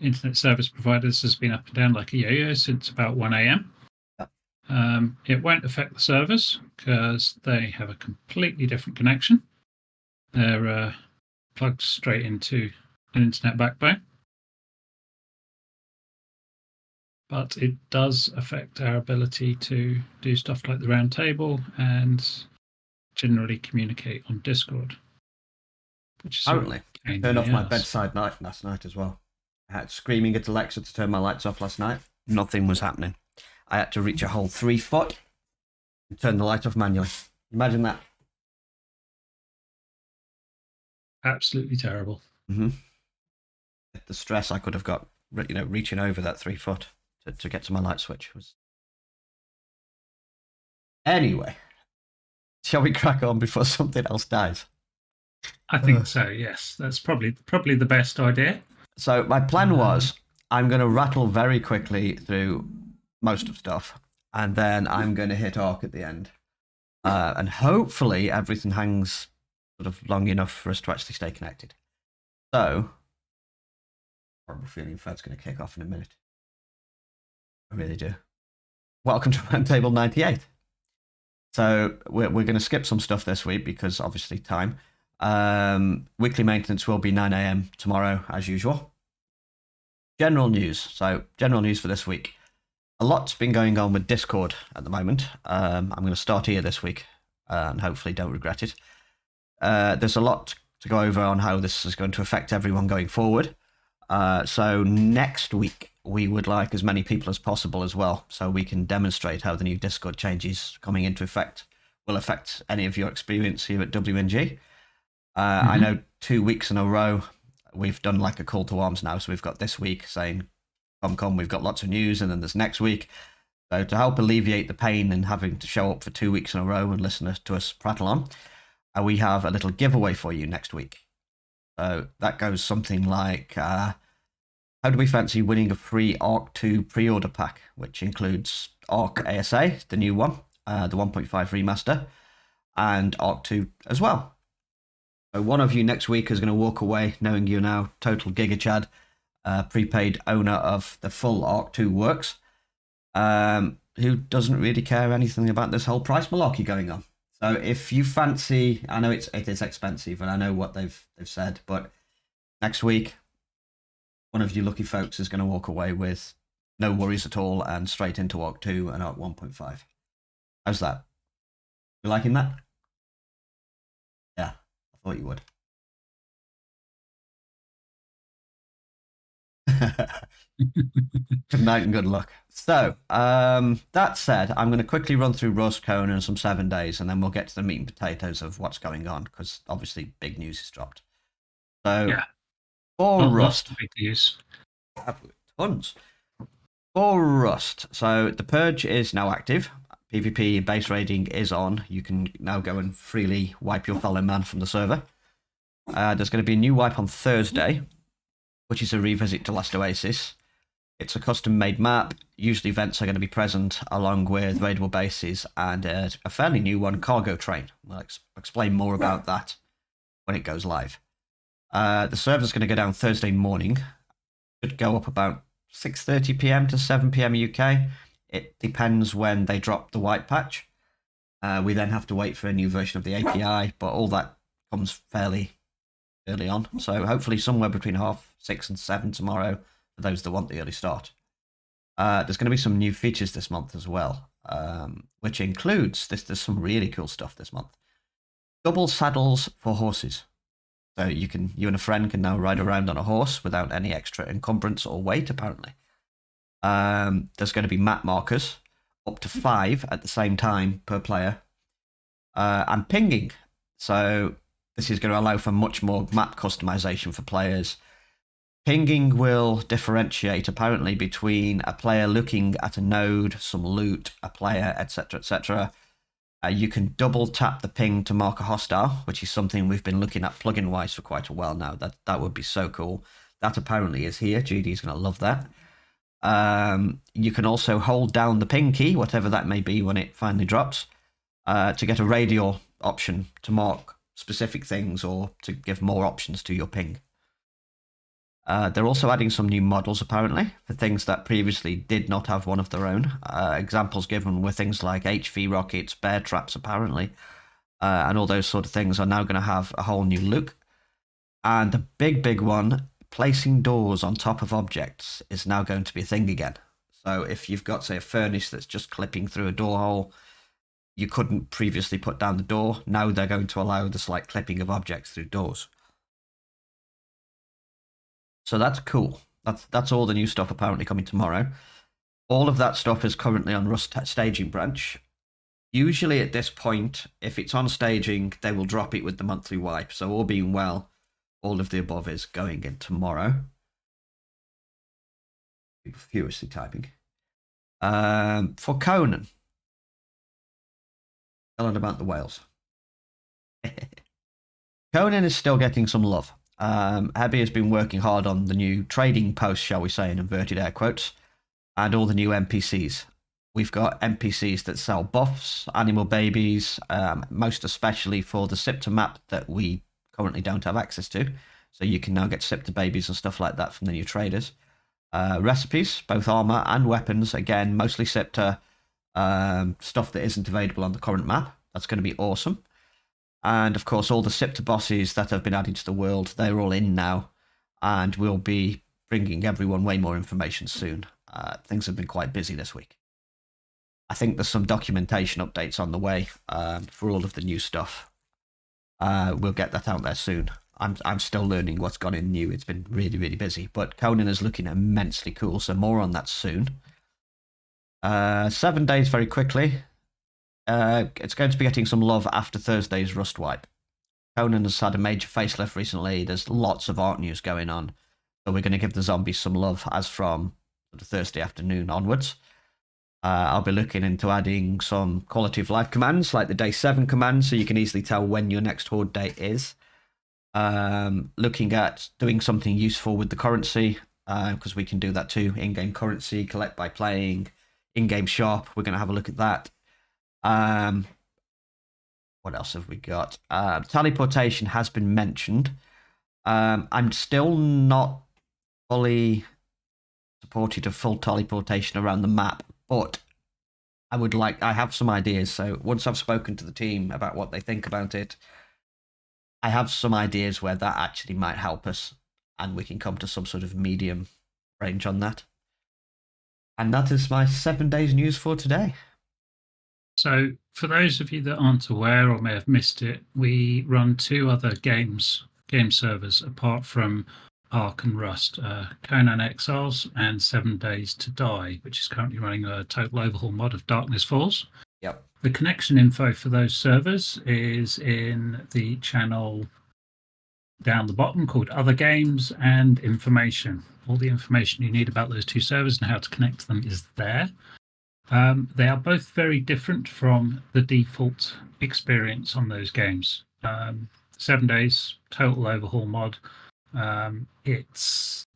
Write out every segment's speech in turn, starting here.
internet service providers has been up and down like a yo-yo since about 1 a.m. It won't affect the servers because they have a completely different connection. They're plugged straight into an internet backbone. But it does affect our ability to do stuff like the Roundtable and generally communicate on Discord. Apparently, I turned off my bedside light last night as well. I had screaming at Alexa to turn my lights off last night. Nothing was happening. I had to reach a whole 3 foot and turn the light off manually. Imagine that. Absolutely terrible. Mm-hmm. The stress I could have got, reaching over that 3 foot to get to my light switch was. Anyway, shall we crack on before something else dies? I think so, yes. That's probably the best idea. So my plan was I'm going to rattle very quickly through most of stuff, and then I'm going to hit ARC at the end. And hopefully everything hangs sort of long enough for us to actually stay connected. So, horrible feeling Fred's going to kick off in a minute. I really do. Welcome to Roundtable 98. So we're going to skip some stuff this week because obviously time. Weekly maintenance will be 9 a.m. tomorrow as usual. General news. So general news for this week. A lot's been going on with Discord at the moment. I'm going to start here this week and hopefully don't regret it. There's a lot to go over on how this is going to affect everyone going forward. So next week, we would like as many people as possible as well, so we can demonstrate how the new Discord changes coming into effect will affect any of your experience here at WNG. I know 2 weeks in a row, we've done like a call to arms now, so we've got this week saying, come, we've got lots of news, and then there's next week. So to help alleviate the pain and having to show up for 2 weeks in a row and listen to us prattle on, we have a little giveaway for you next week. So that goes something like, how do we fancy winning a free ARC 2 pre-order pack, which includes ARC ASA, the new one, the 1.5 remaster, and ARC 2 as well. So one of you next week is going to walk away knowing you're now total Giga Chad, prepaid owner of the full ARC 2 works, who doesn't really care anything about this whole price malarkey going on. So if you fancy, I know it is expensive, and I know what they've said, but next week, one of you lucky folks is going to walk away with no worries at all and straight into ARC 2 and ARC 1.5. How's that? You liking that? Yeah, I thought you would. Good night and good luck. So, that said, I'm going to quickly run through Rust Cone and some 7 days, and then we'll get to the meat and potatoes of what's going on, because obviously big news is dropped. So, yeah. For Rust. Big news. Tons. For Rust. So, the Purge is now active. PvP base raiding is on. You can now go and freely wipe your fellow man from the server. There's going to be a new wipe on Thursday, which is a revisit to Last Oasis. It's a custom-made map. Usually events are going to be present along with raidable bases and a fairly new one, Cargo Train. I'll explain more about that when it goes live. The server's going to go down Thursday morning. Should go up about 6:30 p.m. to 7 p.m. UK. It depends when they drop the white patch. We then have to wait for a new version of the API, but all that comes fairly early on. So hopefully somewhere between 6:30 and 7 tomorrow for those that want the early start. There's going to be some new features this month as well, which includes, there's some really cool stuff this month. Double saddles for horses. So you and a friend can now ride around on a horse without any extra encumbrance or weight, apparently. There's going to be map markers, up to 5 at the same time per player. And pinging. So this is going to allow for much more map customization for players. Pinging will differentiate, apparently, between a player looking at a node, some loot, a player, etc., etc. You can double tap the ping to mark a hostile, which is something we've been looking at plugin-wise for quite a while now. That would be so cool. That apparently is here. GD's going to love that. You can also hold down the ping key, whatever that may be when it finally drops, to get a radial option to mark specific things or to give more options to your ping. They're also adding some new models, apparently, for things that previously did not have one of their own. Examples given were things like HV rockets, bear traps, apparently, and all those sort of things are now going to have a whole new look. And the big one, placing doors on top of objects is now going to be a thing again. So if you've got, say, a furnace that's just clipping through a door hole, you couldn't previously put down the door. Now they're going to allow the slight clipping of objects through doors. So that's cool. That's all the new stuff apparently coming tomorrow. All of that stuff is currently on Rust staging branch. Usually at this point, if it's on staging, they will drop it with the monthly wipe. So all being well, all of the above is going in tomorrow. People furiously typing. For Conan, tell us about the whales. Conan is still getting some love. Abby has been working hard on the new trading post, shall we say, in inverted air quotes, and all the new NPCs. We've got NPCs that sell buffs, animal babies, most especially for the Sipter map that we currently don't have access to. So you can now get Sipter babies and stuff like that from the new traders. Recipes, both armor and weapons, again, mostly Sipter, stuff that isn't available on the current map. That's going to be awesome. And of course, all the Sipter bosses that have been added to the world, they're all in now. And we'll be bringing everyone way more information soon. Things have been quite busy this week. I think there's some documentation updates on the way for all of the new stuff. We'll get that out there soon. I'm still learning what's gone in new. It's been really busy. But Conan is looking immensely cool, so more on that soon. 7 days very quickly. It's going to be getting some love after Thursday's Rust Wipe. Conan has had a major facelift recently. There's lots of art news going on. So we're going to give the zombies some love as from the Thursday afternoon onwards. I'll be looking into adding some quality of life commands, like the day 7 command, so you can easily tell when your next horde day is. Looking at doing something useful with the currency, because we can do that too. In-game currency, collect by playing, in-game shop. We're going to have a look at that. What else have we got? Teleportation has been mentioned. I'm still not fully supported of full teleportation around the map, but I have some ideas. So once I've spoken to the team about what they think about it, I have some ideas where that actually might help us, and we can come to some sort of medium range on that. And that is my 7 days news for today. So, for those of you that aren't aware or may have missed it, we run 2 other game servers apart from Ark and Rust, Conan Exiles and 7 Days to Die, which is currently running a total overhaul mod of Darkness Falls. Yep. The connection info for those servers is in the channel down the bottom called Other Games and Information. All the information you need about those 2 servers and how to connect to them is there. They are both very different from the default experience on those games. 7 Days, total overhaul mod. It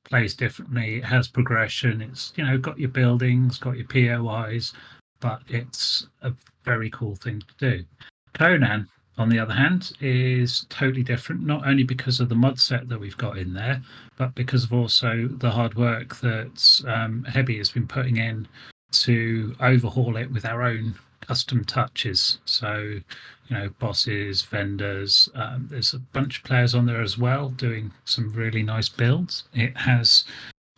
plays differently. It has progression. It's got your buildings, got your POIs, but it's a very cool thing to do. Conan, on the other hand, is totally different, not only because of the mod set that we've got in there, but because of also the hard work that Hebby has been putting in to overhaul it with our own custom touches. So, bosses, vendors, there's a bunch of players on there as well doing some really nice builds. It has,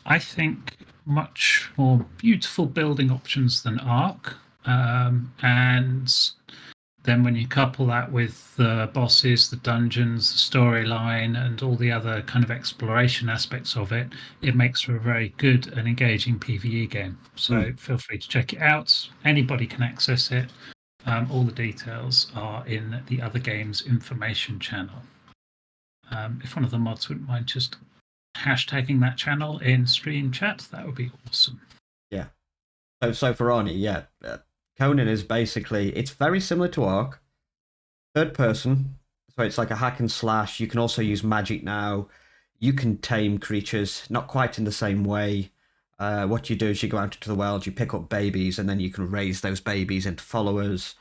I think, much more beautiful building options than Ark. And then when you couple that with the bosses, the dungeons, the storyline, and all the other kind of exploration aspects of it, it makes for a very good and engaging PvE game. So feel free to check it out. Anybody can access it. All the details are in the Other Games information channel. If one of the mods wouldn't mind just hashtagging that channel in stream chat, that would be awesome. Yeah. So for Arnie, yeah. Conan is basically, it's very similar to Ark, third person, so it's like a hack and slash. You can also use magic now. You can tame creatures, not quite in the same way. What you do is you go out into the world, you pick up babies, and then you can raise those babies into followers.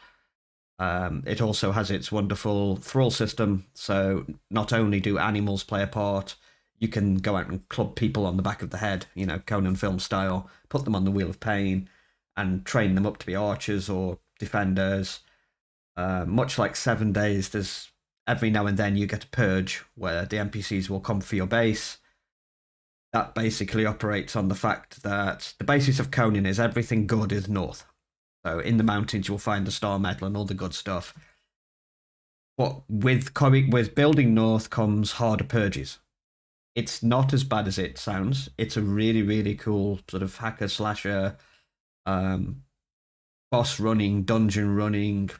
It also has its wonderful thrall system, so not only do animals play a part, You can go out and club people on the back of the head, Conan film style, put them on the Wheel of Pain and train them up to be archers or defenders. Much like 7 Days, there's every now and then you get a purge where the NPCs will come for your base. That basically operates on the fact that the basis of Conan is everything good is north. So in the mountains you'll find the star metal and all the good stuff. But with building north comes harder purges. It's not as bad as it sounds. It's a really, really cool sort of hacker slasher, boss running, dungeon running,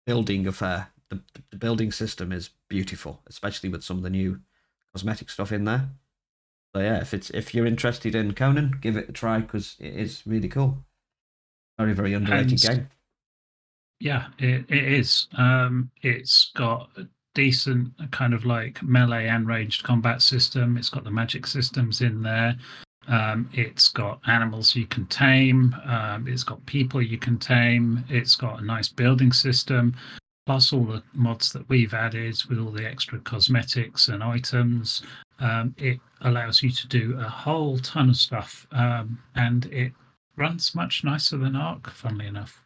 building affair. The building system is beautiful, especially with some of the new cosmetic stuff in there. So yeah, if you're interested in Conan, give it a try because it is really cool. Very, very underrated game. Yeah, it is. It's got a decent kind of like melee and ranged combat system. It's got the magic systems in there. It's got animals you can tame. It's got people you can tame. It's got a nice building system, plus all the mods that we've added with all the extra cosmetics and items. It allows you to do a whole ton of stuff, and it runs much nicer than Ark, funnily enough.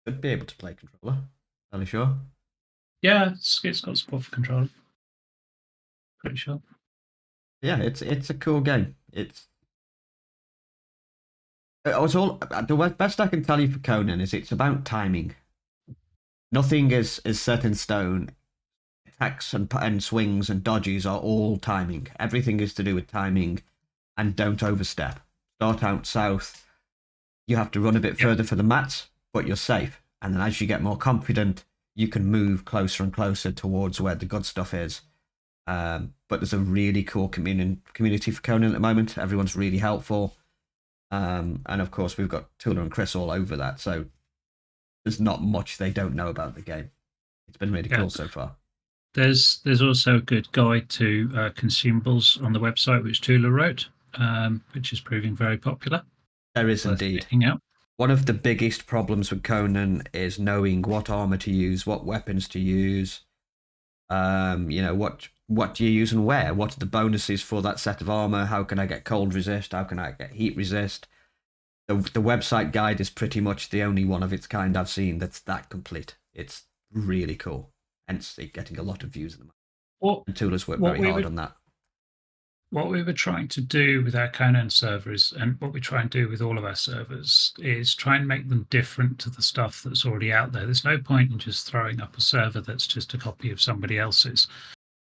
Should be able to play controller. Fairly sure. Yeah, it's got support for controller. Pretty sure. Yeah, it's a cool game. The best I can tell you for Conan is it's about timing. Nothing is set in stone. Attacks and swings and dodges are all timing. Everything is to do with timing, and don't overstep. Start out south. You have to run a bit further for the mats, but you're safe. And then as you get more confident, you can move closer and closer towards where the good stuff is. But there's a really cool community for Conan at the moment. Everyone's really helpful. And of course, we've got Tula and Chris all over that. So there's not much they don't know about the game. It's been really cool so far. There's also a good guide to consumables on the website, which Tula wrote, which is proving very popular. There is indeed. One of the biggest problems with Conan is knowing what armor to use, what weapons to use. What do you use and where? What are the bonuses for that set of armor? How can I get cold resist? How can I get heat resist? The website guide is pretty much the only one of its kind I've seen that's that complete. It's really cool. Hence it getting a lot of views at the moment. And Tula's worked very hard on that. What we were trying to do with our Conan servers, and what we try and do with all of our servers, is try and make them different to the stuff that's already out there. There's no point in just throwing up a server that's just a copy of somebody else's.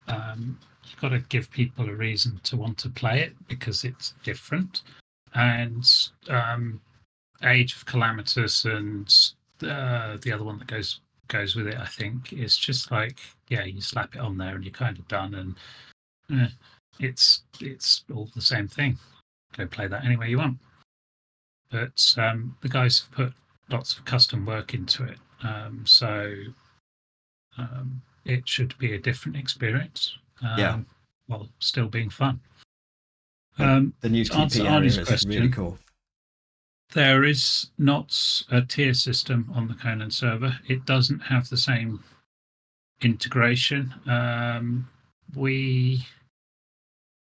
You've got to give people a reason to want to play it because it's different. And Age of Calamitous and the other one that goes with it, I think, is just like, you slap it on there and you're kind of done, and it's all the same thing. Go play that any way you want. But the guys have put lots of custom work into it, so it should be a different experience. While still being fun. The new TP area is really cool. There is not a tier system on the Conan server. It doesn't have the same integration.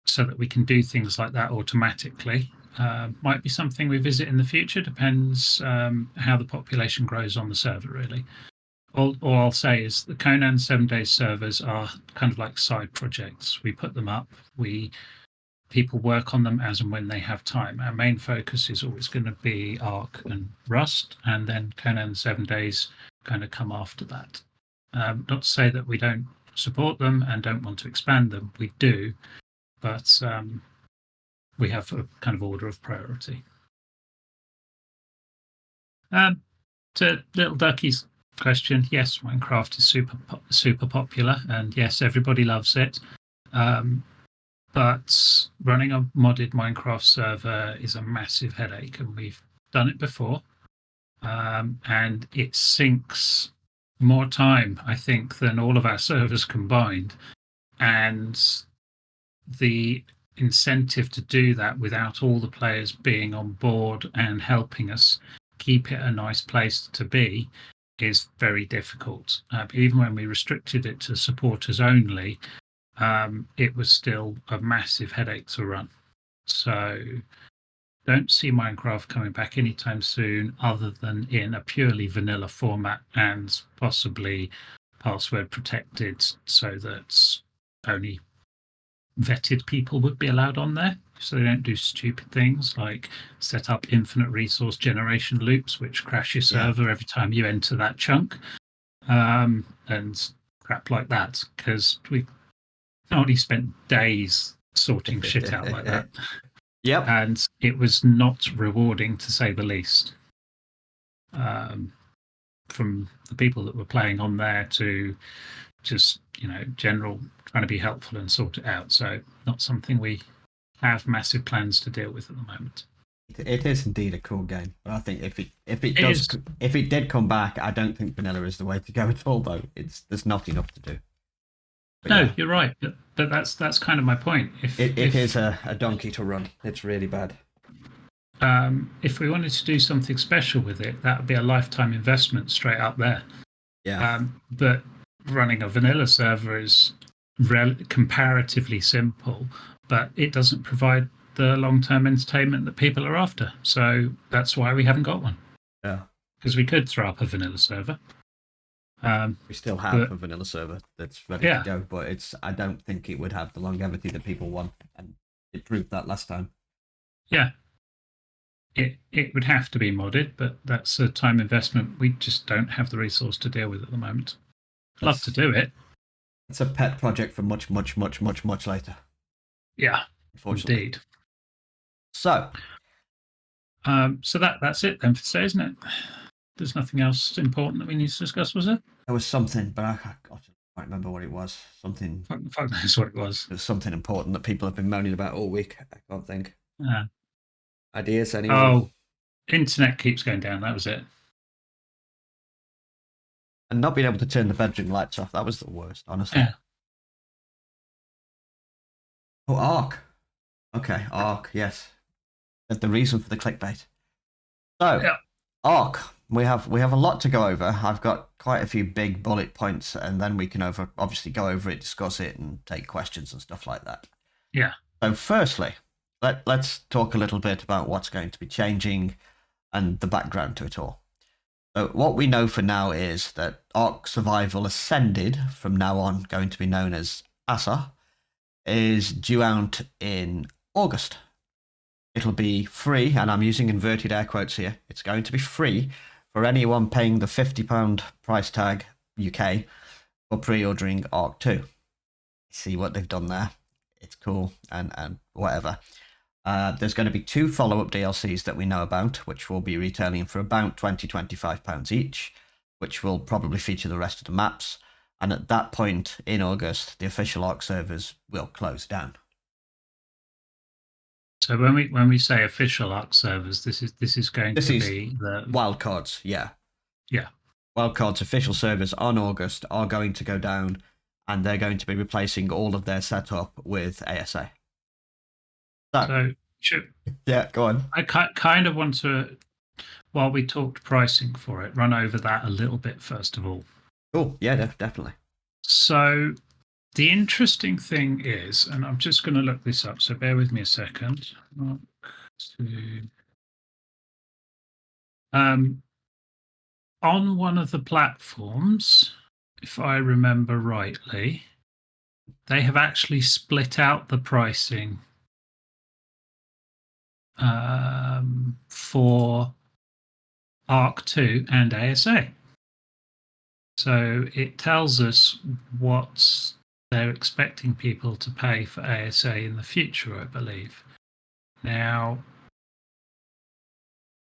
So that we can do things like that automatically. Might be something we visit in the future. Depends how the population grows on the server, really. All I'll say is the Conan 7 Days servers are kind of like side projects. We put them up. People work on them as and when they have time. Our main focus is always going to be Ark and Rust, and then Conan 7 Days kind of come after that. Not to say that we don't support them and don't want to expand them. We do, but we have a kind of order of priority. To Little Ducky's question, yes, Minecraft is super popular, and yes, everybody loves it. But running a modded Minecraft server is a massive headache, and we've done it before. And it sinks more time, I think, than all of our servers combined. And the incentive to do that without all the players being on board and helping us keep it a nice place to be is very difficult. Even when we restricted it to supporters only, it was still a massive headache to run. So don't see Minecraft coming back anytime soon, other than in a purely vanilla format and possibly password protected, so that only vetted people would be allowed on there. So they don't do stupid things like set up infinite resource generation loops, which crash your server every time you enter that chunk, and crap like that. Because we already spent days sorting shit out like that. Yep. And it was not rewarding, to say the least. From the people that were playing on there to just, general trying to be helpful and sort it out. So not something we have massive plans to deal with at the moment. It is indeed a cool game, but I think if it did come back, I don't think vanilla is the way to go at all. Though there's not enough to do. But no, you're right. But that's kind of my point. It is a donkey to run. It's really bad. If we wanted to do something special with it, that would be a lifetime investment straight up there. Yeah. But running a vanilla server is comparatively simple, but it doesn't provide the long-term entertainment that people are after. So that's why we haven't got one. Yeah. Because we could throw up a vanilla server. We still have a vanilla server that's ready to go, but I don't think it would have the longevity that people want, and it proved that last time. Yeah. It would have to be modded, but that's a time investment we just don't have the resource to deal with at the moment. Love to do it. It's a pet project for much, much, much, much, much later. Yeah, indeed. So that's it then for today, isn't it? There's nothing else important that we need to discuss, was there? There was something, but I can't remember what it was. Something. Fuck knows what it was. There's something important that people have been moaning about all week. I can't think. Ideas, anyone? Oh, internet keeps going down. That was it. And not being able to turn the bedroom lights off. That was the worst, honestly. Yeah. Oh, Ark. Okay, Ark, yes. That's the reason for the clickbait. So, yeah. Ark. We have a lot to go over. I've got quite a few big bullet points, and then we can obviously go over it, discuss it, and take questions and stuff like that. Yeah. So firstly, let's talk a little bit about what's going to be changing and the background to it all. So what we know for now is that Ark Survival Ascended, from now on going to be known as ASA, is due out in August. It'll be free, and I'm using inverted air quotes here. It's going to be free for anyone paying the £50 price tag UK for pre-ordering Ark 2. See what they've done there. It's cool and whatever. There's going to be 2 follow-up DLCs that we know about, which will be retailing for about £20-25 each, which will probably feature the rest of the maps. And at that point in August, the official Ark servers will close down. So when we say official Ark servers, this is going to be the Wildcards, yeah. Yeah. Wildcards official servers on August are going to go down, and they're going to be replacing all of their setup with ASA. So yeah, go on. I kind of want to, while we talked pricing for it, run over that a little bit first of all. Cool. Yeah, definitely. So the interesting thing is, and I'm just going to look this up, so bear with me a second. On one of the platforms, if I remember rightly, they have actually split out the pricing for Ark 2 and ASA. So it tells us what they're expecting people to pay for ASA in the future, I believe. Now,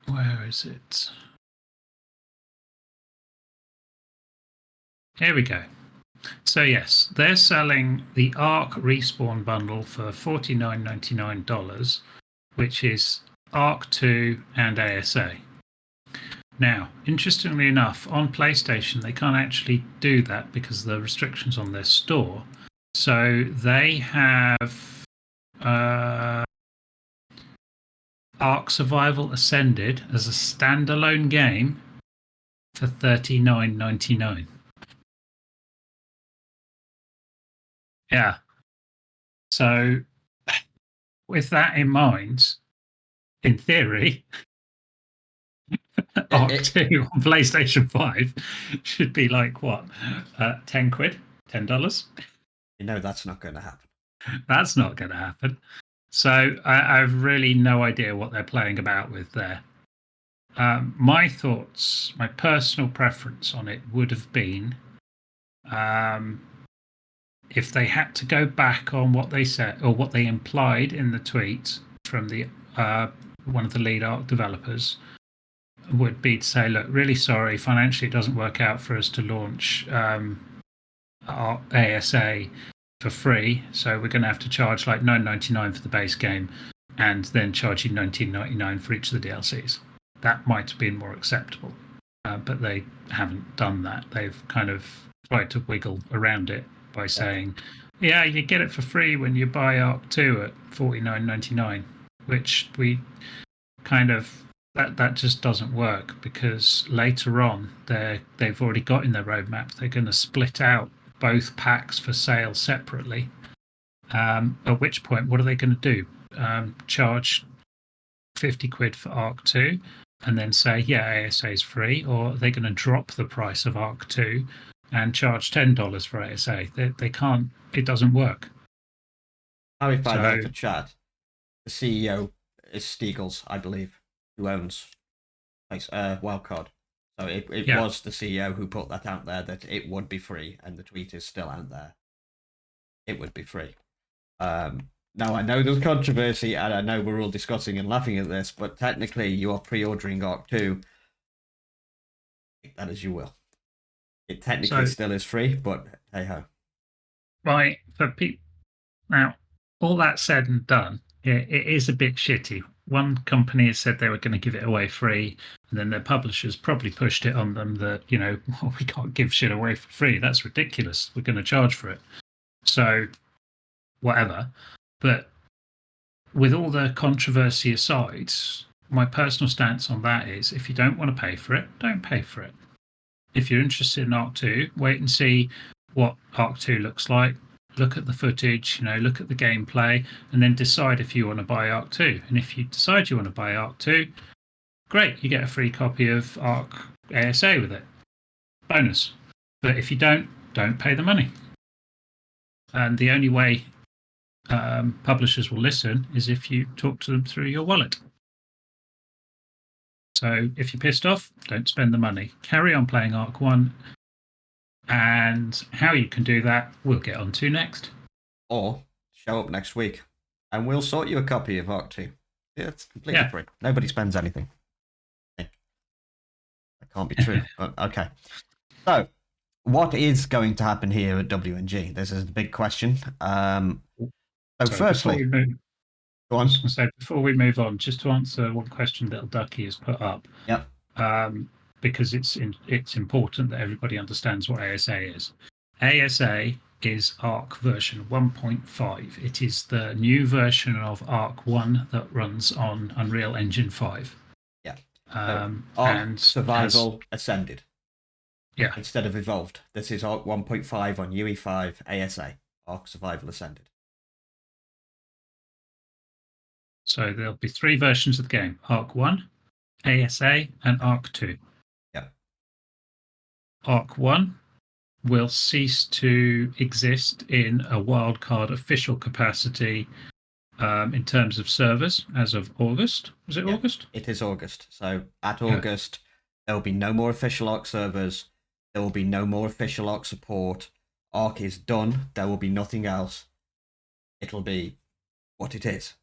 where is it? Here we go. So yes, they're selling the Ark Respawn bundle for $49.99, which is Ark 2 and ASA. Now, interestingly enough, on PlayStation, they can't actually do that because of the restrictions on their store. So they have Ark Survival Ascended as a standalone game for $39.99. Yeah. So, with that in mind, in theory, Arc It, 2 on PlayStation 5 should be like what? 10 quid? $10? that's not going to happen. That's not going to happen. So I've really no idea what they're playing about with there. My thoughts, my personal preference on it would have been um, if they had to go back on what they said or what they implied in the tweet from the one of the lead art developers, would be to say, look, really sorry, financially it doesn't work out for us to launch our ASA for free, so we're going to have to charge like $9.99 for the base game and then charge you $19.99 for each of the DLCs. That might have been more acceptable, but they haven't done that. They've kind of tried to wiggle around it by saying, yeah, you get it for free when you buy Arc 2 at $49.99, which we kind of that just doesn't work, because later on they've already got in their roadmap they're going to split out both packs for sale separately. At which point, what are they going to do? Charge 50 quid for Arc 2 and then say, yeah, ASA is free? Or are they going to drop the price of Arc 2 and charge $10 for ASA? They can't, it doesn't work. Clarified So, out to chat. The CEO is Stiegels, I believe, who owns Wildcard. So it yeah. was the CEO who put that out there, that it would be free, and the tweet is still out there. It would be free. Now, I know there's controversy, and I know we're all discussing and laughing at this, but technically you are pre-ordering Arc 2. Take that as you will. It technically still is free, but hey-ho. Right, for people now, all that said and done, it is a bit shitty. One company has said they were going to give it away free, and then their publishers probably pushed it on them that, well, we can't give shit away for free. That's ridiculous. We're going to charge for it. So, whatever. But with all the controversy aside, my personal stance on that is, if you don't want to pay for it, don't pay for it. If you're interested in Arc 2, wait and see what Arc 2 looks like. Look at the footage, look at the gameplay, and then decide if you want to buy Arc 2. And if you decide you want to buy Arc 2, great, you get a free copy of Arc ASA with it. Bonus. But if you don't pay the money. And the only way publishers will listen is if you talk to them through your wallet. So if you're pissed off, don't spend the money. Carry on playing Arc 1. And how you can do that, we'll get on to next. Or show up next week, and we'll sort you a copy of Arc 2. Yeah, it's completely free. Nobody spends anything. That can't be true. But okay. So, what is going to happen here at WNG? This is the big question. Firstly, go on. Before we move on, just to answer one question Little Ducky has put up. Yep. Because it's important that everybody understands what ASA is. ASA is Arc version 1.5. It is the new version of Arc 1 that runs on Unreal Engine 5. Yeah. Arc and Survival Ascended. Yeah. Instead of Evolved. This is Arc 1.5 on UE5 ASA. Arc Survival Ascended. So there'll be 3 versions of the game. Arc 1, ASA, and Arc 2. Yeah. Arc 1 will cease to exist in a wildcard official capacity in terms of servers as of August. Was it August? It is August. So at August, there will be no more official Arc servers. There will be no more official Arc support. Arc is done. There will be nothing else. It'll be what it is.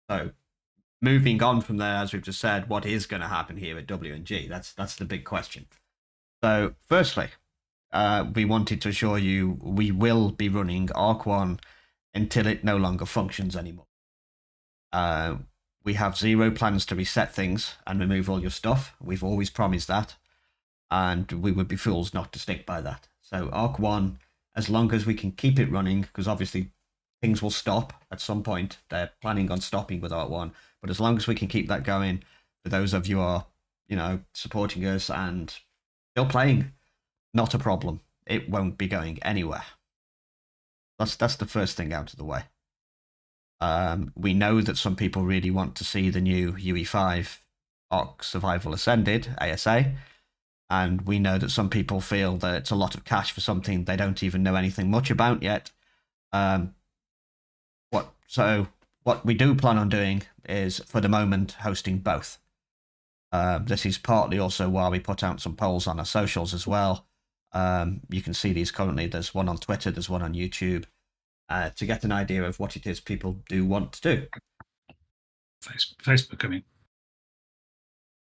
So moving on from there, as we've just said, what is going to happen here at WNG? That's the big question. So firstly, we wanted to assure you we will be running Arc 1 until it no longer functions anymore. We have zero plans to reset things and remove all your stuff. We've always promised that, and we would be fools not to stick by that. So Arc 1, as long as we can keep it running, because obviously things will stop at some point. They're planning on stopping with Arc 1, but as long as we can keep that going, for those of you who are, supporting us and still playing, not a problem. It won't be going anywhere. That's the first thing out of the way. We know that some people really want to see the new UE5 Ark Survival Ascended ASA, and we know that some people feel that it's a lot of cash for something they don't even know anything much about yet. What we do plan on doing is, for the moment, hosting both. This is partly also why we put out some polls on our socials as well. You can see these currently. There's one on Twitter, there's one on YouTube, to get an idea of what it is people do want to do. Facebook, I mean.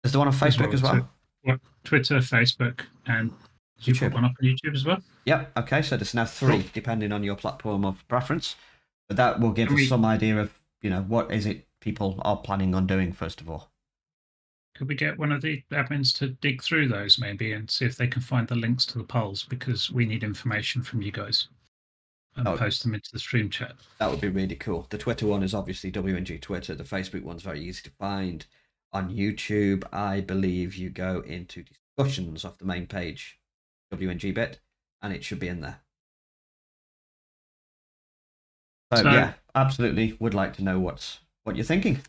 Is there one on Facebook as well? Twitter, Facebook, and did you put one up on YouTube as well? Yep. Okay, so there's now 3, depending on your platform of preference. But that will give us some idea of, what is it people are planning on doing, first of all. Could we get one of the admins to dig through those maybe and see if they can find the links to the polls, because we need information from you guys, and post them into the stream chat. That would be really cool. The Twitter one is obviously WNG Twitter. The Facebook one's very easy to find. On YouTube, I believe you go into discussions off the main page, WNG bit, and it should be in there. So yeah, absolutely would like to know what you're thinking.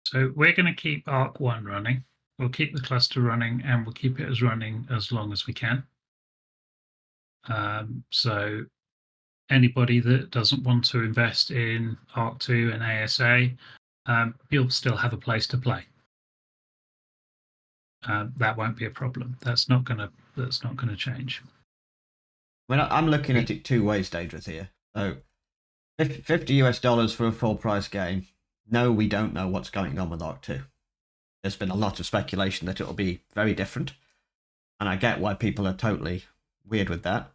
So we're going to keep Ark 1 running. We'll keep the cluster running, and we'll keep it running as long as we can. So anybody that doesn't want to invest in Ark 2 and ASA, you'll still have a place to play. That won't be a problem. That's not going to change. I mean, I'm looking at it 2 ways, Daedrith, here. So $50 for a full price game. No, we don't know what's going on with Ark 2. There's been a lot of speculation that it'll be very different, and I get why people are totally weird with that.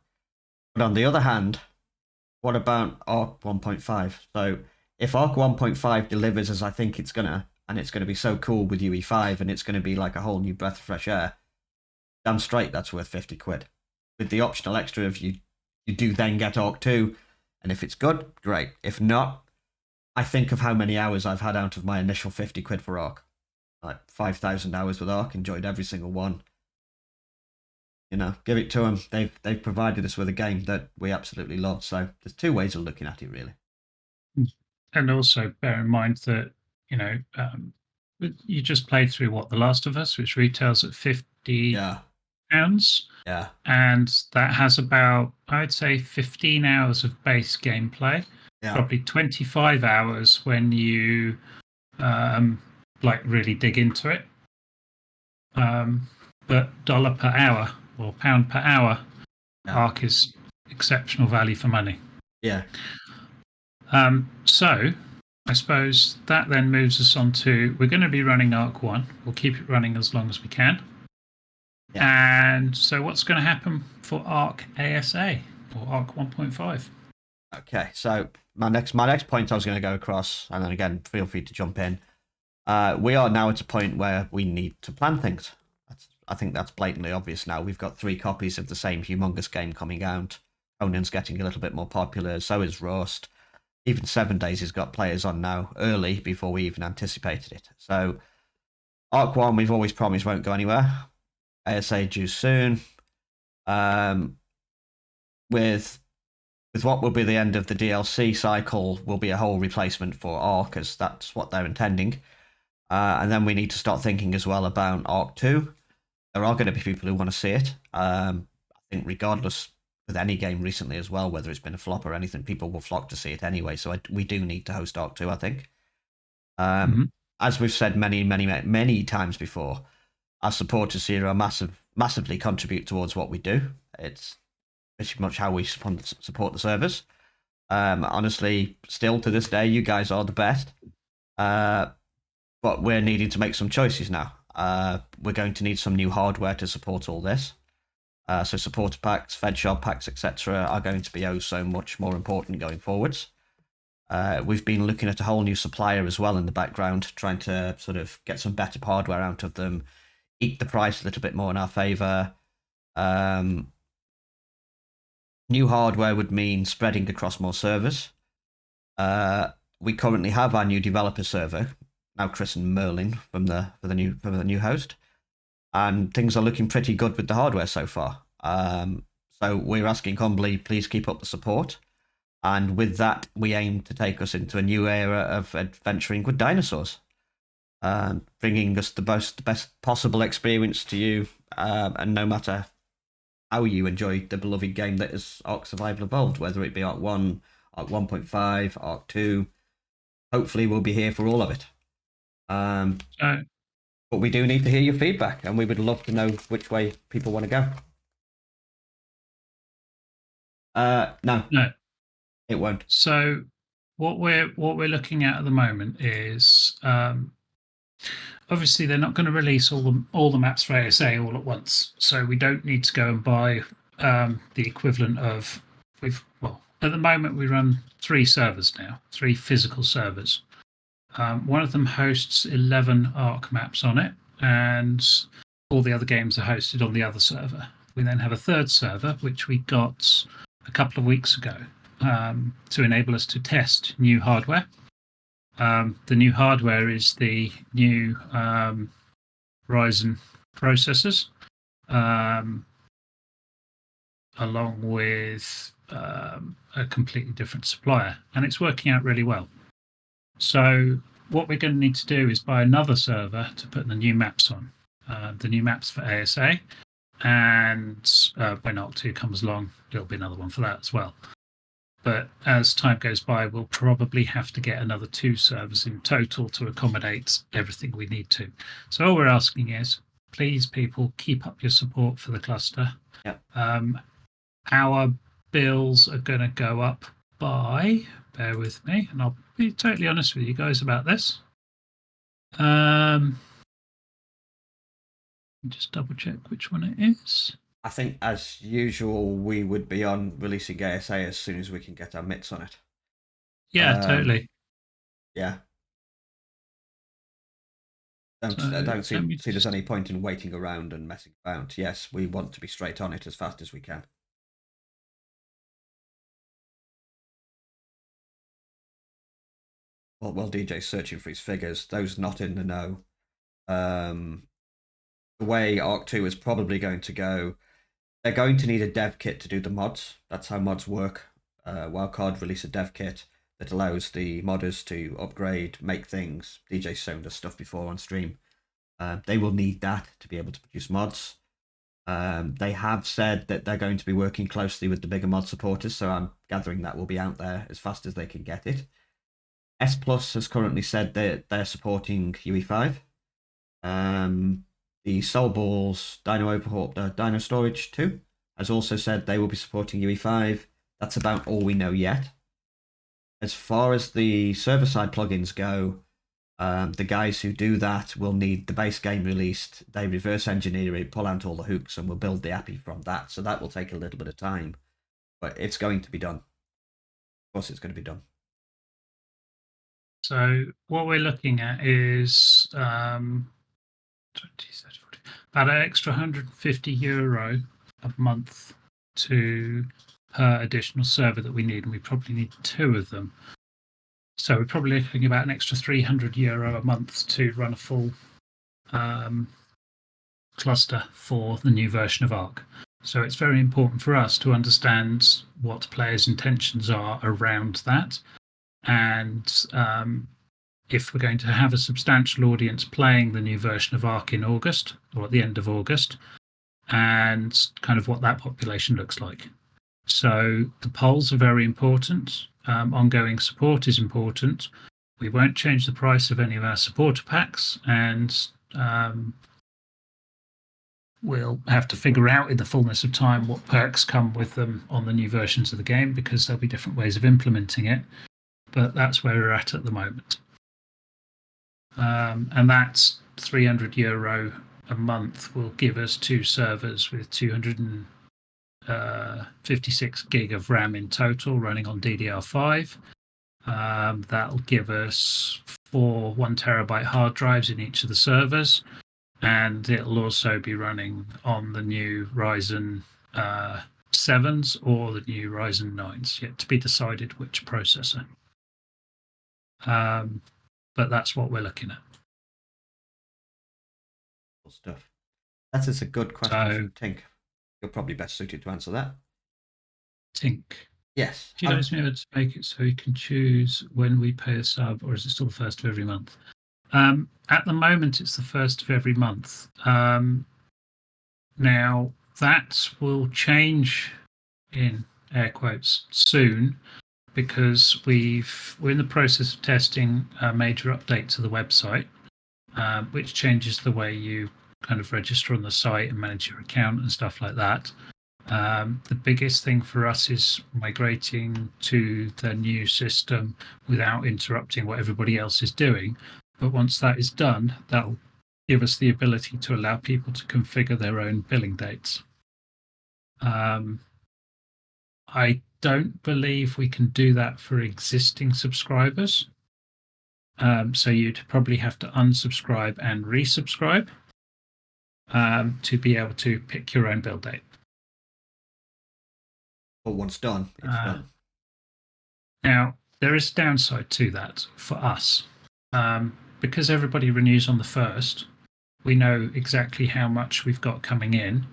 But on the other hand, what about Ark 1.5? So if Ark 1.5 delivers as I think it's gonna, and it's gonna be so cool with UE5, and it's gonna be like a whole new breath of fresh air, damn straight that's worth 50 quid. With the optional extra of you do then get Ark 2, and if it's good, great. If not, I think of how many hours I've had out of my initial 50 quid for Ark. Like 5,000 hours with Ark, enjoyed every single one. Give it to them. They've provided us with a game that we absolutely love. So there's 2 ways of looking at it, really. And also bear in mind that, you just played through The Last of Us, which retails at £50. Yeah. And that has about, I'd say, 15 hours of base gameplay. Yeah. Probably 25 hours when you really dig into it. But dollar per hour or pound per hour, Ark is exceptional value for money. Yeah. So I suppose that then moves us on to, we're going to be running Ark 1. We'll keep it running as long as we can. Yeah. And so what's going to happen for Ark ASA or Ark 1.5? Okay, so my next point I was going to go across, and then again, feel free to jump in. We are now at a point where we need to plan things. I think that's blatantly obvious now. We've got 3 copies of the same humongous game coming out. Conan's getting a little bit more popular, so is Rust. Even 7 Days has got players on now early before we even anticipated it. So Ark 1, we've always promised won't go anywhere. ASA due soon. With what will be the end of the DLC cycle will be a whole replacement for Ark, as that's what they're intending. And then we need to start thinking as well about Ark 2. There are going to be people who want to see it. I think regardless with any game recently as well, whether it's been a flop or anything, people will flock to see it anyway. So we do need to host Ark 2, I think. As we've said many times before, our supporters here are massively contribute towards what we do. It's pretty much how we support the servers. Honestly, still to this day, you guys are the best. But we're needing to make some choices now. We're going to need some new hardware to support all this. So supporter packs, fed shop packs, etc. are going to be so much more important going forwards. We've been looking at a whole new supplier as well in the background, trying to sort of get some better hardware out of them, eke the price a little bit more in our favour. New hardware would mean spreading across more servers. We currently have our new developer server, now christened Merlin, for the new host, and things are looking pretty good with the hardware so far. So we're asking humbly, please keep up the support. And with that, we aim to take us into a new era of adventuring with dinosaurs, bringing us the best possible experience to you. And no matter how you enjoy the beloved game that is Ark Survival Evolved, whether it be Ark 1, Ark 1.5, Ark 2, hopefully we'll be here for all of it. But we do need to hear your feedback, and we would love to know which way people want to go. No, it won't. So what we're looking at the moment is obviously they're not going to release all the maps for ASA all at once. So we don't need to go and buy the equivalent of at the moment we run 3 servers now, 3 physical servers. One of them hosts 11 Ark maps on it, and all the other games are hosted on the other server. We then have a third server, which we got a couple of weeks ago, to enable us to test new hardware. The new hardware is the new Ryzen processors, along with a completely different supplier, and it's working out really well. So what we're going to need to do is buy another server to put the new maps on, the new maps for ASA, and when Ark 2 comes along, there'll be another one for that as well. But as time goes by, we'll probably have to get another 2 servers in total to accommodate everything we need to. So all we're asking is, please, people, keep up your support for the cluster. Yep. Our bills are going to go up by, bear with me, and I'll be totally honest with you guys about this. Just double check which one it is. I think, as usual, we would be on releasing ASA as soon as we can get our mitts on it. Yeah, totally. Yeah. I don't see there's any point in waiting around and messing around. Yes, we want to be straight on it as fast as we can. Well, while DJ's searching for his figures, those not in the know, the way Ark 2 is probably going to go, they're going to need a dev kit to do the mods. That's how mods work. Wildcard release a dev kit that allows the modders to upgrade, make things. DJ's shown us stuff before on stream. They will need that to be able to produce mods. They have said that they're going to be working closely with the bigger mod supporters, so I'm gathering that will be out there as fast as they can get it. S Plus has currently said that they're supporting UE5. The Soul Balls Dino Storage 2 has also said they will be supporting UE5. That's about all we know yet. As far as the server-side plugins go, the guys who do that will need the base game released. They reverse engineer it, pull out all the hooks, and will build the API from that. So that will take a little bit of time, but it's going to be done. Of course, it's going to be done. So what we're looking at is 20, 30, 40, about an extra €150 a month per additional server that we need, and we probably need 2 of them. So we're probably looking about an extra €300 a month to run a full cluster for the new version of Ark. So it's very important for us to understand what players' intentions are around that. And if we're going to have a substantial audience playing the new version of Ark in August, or at the end of August, and kind of what that population looks like. So the polls are very important. Ongoing support is important. We won't change the price of any of our supporter packs, and we'll have to figure out in the fullness of time what perks come with them on the new versions of the game, because there'll be different ways of implementing it. But that's where we're at the moment. And that's €300 a month will give us 2 servers with 256 gig of RAM in total running on DDR5. That'll give us 4 1 terabyte hard drives in each of the servers, and it'll also be running on the new Ryzen 7s or the new Ryzen 9s, yet to be decided which processor. But that's what we're looking at. Cool stuff. That is a good question from Tink. You're probably best suited to answer that. Tink. Yes. She likes me able to make it so we can choose when we pay a sub, or is it still the first of every month? At the moment, it's the first of every month. Now, that will change in air quotes soon because we're in the process of testing a major update to the website, which changes the way you kind of register on the site and manage your account and stuff like that. The biggest thing for us is migrating to the new system without interrupting what everybody else is doing. But once that is done, that'll give us the ability to allow people to configure their own billing dates. I don't believe we can do that for existing subscribers. So you'd probably have to unsubscribe and resubscribe to be able to pick your own bill date. But once done, it's done. Now, there is a downside to that for us. Because everybody renews on the 1st, we know exactly how much we've got coming in,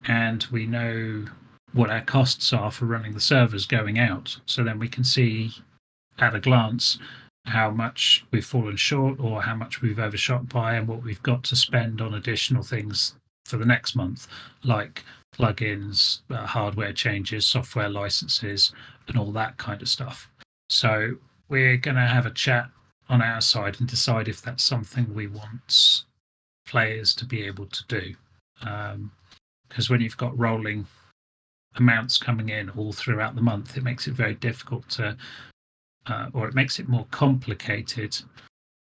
and we know what our costs are for running the servers going out. So then we can see at a glance how much we've fallen short or how much we've overshot by and what we've got to spend on additional things for the next month, like plugins, hardware changes, software licenses, and all that kind of stuff. So we're going to have a chat on our side and decide if that's something we want players to be able to do. Because when you've got rolling amounts coming in all throughout the month, it makes it very difficult to, or it makes it more complicated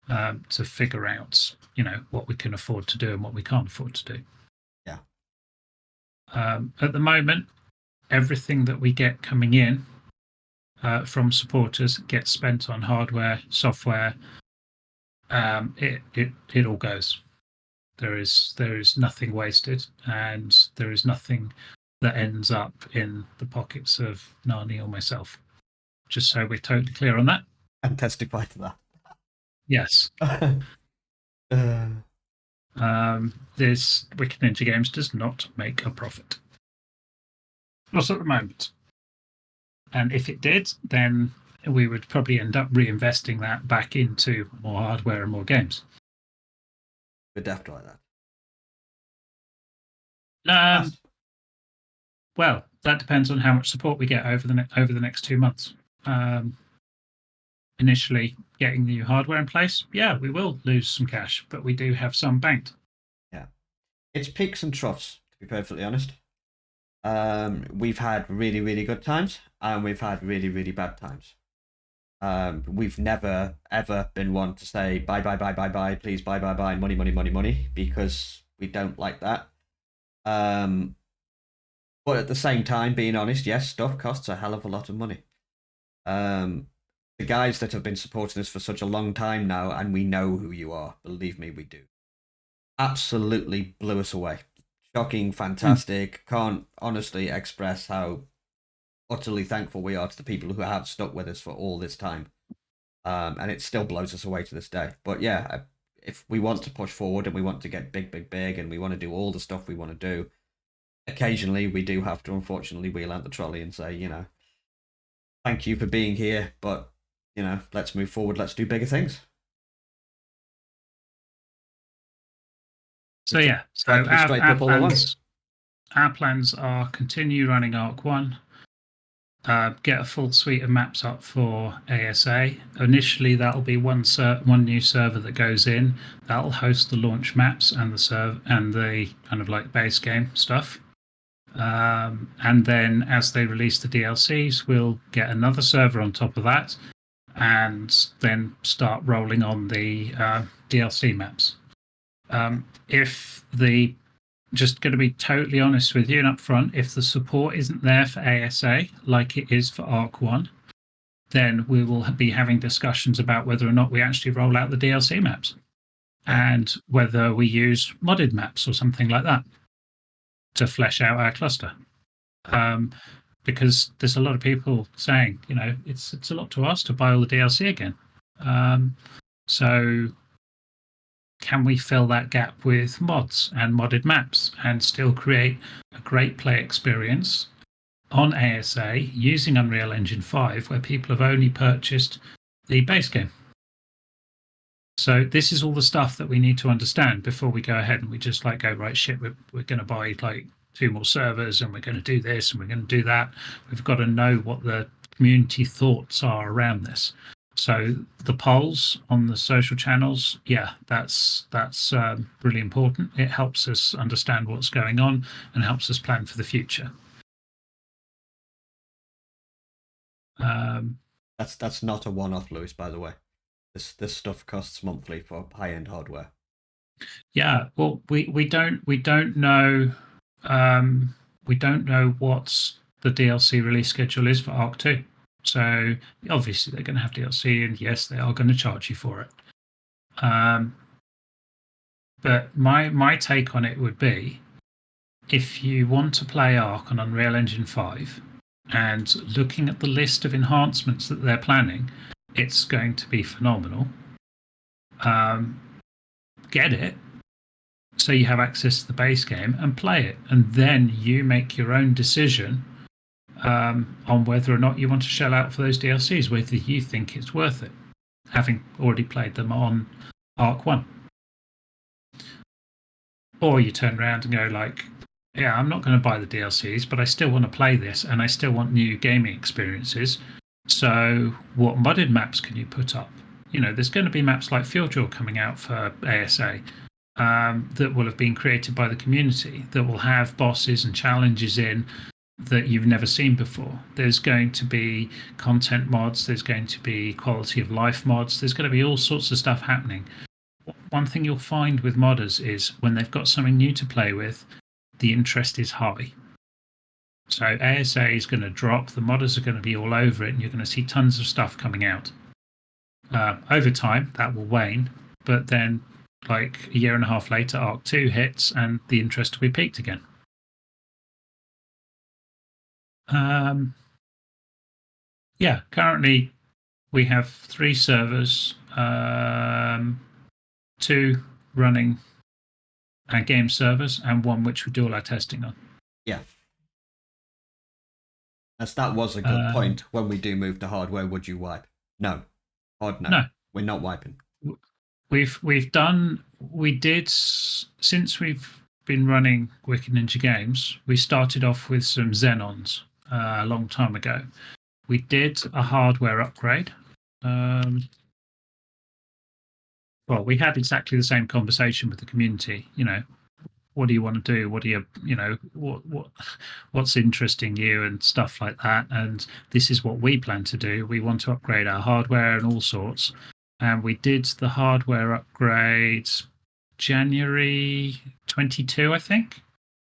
to figure out, what we can afford to do and what we can't afford to do. Yeah. At the moment, everything that we get coming in from supporters gets spent on hardware, software. It all goes. There is nothing wasted, and there is nothing that ends up in the pockets of Nani or myself. Just so we're totally clear on that. And testify to that. Yes. This Wicked Ninja Games does not make a profit. Not at the moment. And if it did, then we would probably end up reinvesting that back into more hardware and more games. We're definitely like that. Well, that depends on how much support we get over the next 2 months. Initially, getting the new hardware in place, yeah, we will lose some cash, but we do have some banked. Yeah, it's peaks and troughs, to be perfectly honest. We've had really, really good times, and we've had really, really bad times. We've never ever been one to say buy, please buy, money, because we don't like that. But at the same time, being honest, yes, stuff costs a hell of a lot of money. The guys that have been supporting us for such a long time now, and we know who you are, believe me, we do. Absolutely blew us away. Shocking, fantastic. Can't honestly express how utterly thankful we are to the people who have stuck with us for all this time. And it still blows us away to this day. But yeah, if we want to push forward and we want to get big, and we want to do all the stuff we want to do, occasionally we do have to, unfortunately, wheel out the trolley and say, thank you for being here, but, let's move forward, let's do bigger things. So yeah, so our plans are continue running Arc 1, get a full suite of maps up for ASA. Initially, that'll be one new server that goes in. That'll host the launch maps and the kind of like base game stuff. And then as they release the DLCs, we'll get another server on top of that, and then start rolling on the DLC maps. Just going to be totally honest with you and upfront, if the support isn't there for ASA like it is for Arc 1, then we will be having discussions about whether or not we actually roll out the DLC maps and whether we use modded maps or something like that to flesh out our cluster. Because there's a lot of people saying, it's a lot to ask to buy all the DLC again. So can we fill that gap with mods and modded maps and still create a great play experience on ASA using Unreal Engine 5 where people have only purchased the base game. So this is all the stuff that we need to understand before we go ahead and we just like go, right, shit, we're going to buy like 2 more servers and we're going to do this and we're going to do that. We've got to know what the community thoughts are around this. So the polls on the social channels, yeah, that's really important. It helps us understand what's going on and helps us plan for the future. That's not a one-off, Lewis, by the way. This stuff costs monthly for high-end hardware. Yeah, well, we don't know we don't know what the DLC release schedule is for Arc 2. So obviously they're going to have DLC, and yes, they are going to charge you for it. But my take on it would be, if you want to play Arc on Unreal Engine 5 and looking at the list of enhancements that they're planning, it's going to be phenomenal. Get it, so you have access to the base game and play it, and then you make your own decision on whether or not you want to shell out for those DLCs, whether you think it's worth it, having already played them on Arc 1. Or you turn around and go like, yeah, I'm not going to buy the DLCs, but I still want to play this and I still want new gaming experiences. So what modded maps can you put up? You know, there's going to be maps like Fjordjaw coming out for ASA that will have been created by the community, that will have bosses and challenges in that you've never seen before. There's going to be content mods, there's going to be quality of life mods, there's going to be all sorts of stuff happening. One thing you'll find with modders is when they've got something new to play with, the interest is high. So ASA is going to drop, the modders are going to be all over it, and you're going to see tons of stuff coming out. Over time, that will wane, but then like a year and a half later, Arc 2 hits and the interest will be peaked again. Yeah, currently we have 3 servers, 2 running our game servers and 1 which we do all our testing on. Yeah. As that was a good point. When we do move to hardware, would you wipe? No. Hard no. No. We're not wiping. We did, since we've been running Wicked Ninja Games, we started off with some Xenons a long time ago. We did a hardware upgrade. Well, we had exactly the same conversation with the community. You know, what do you want to do? What do you know, what's interesting you and stuff like that. And this is what we plan to do. We want to upgrade our hardware and all sorts. And we did the hardware upgrade January 22, I think.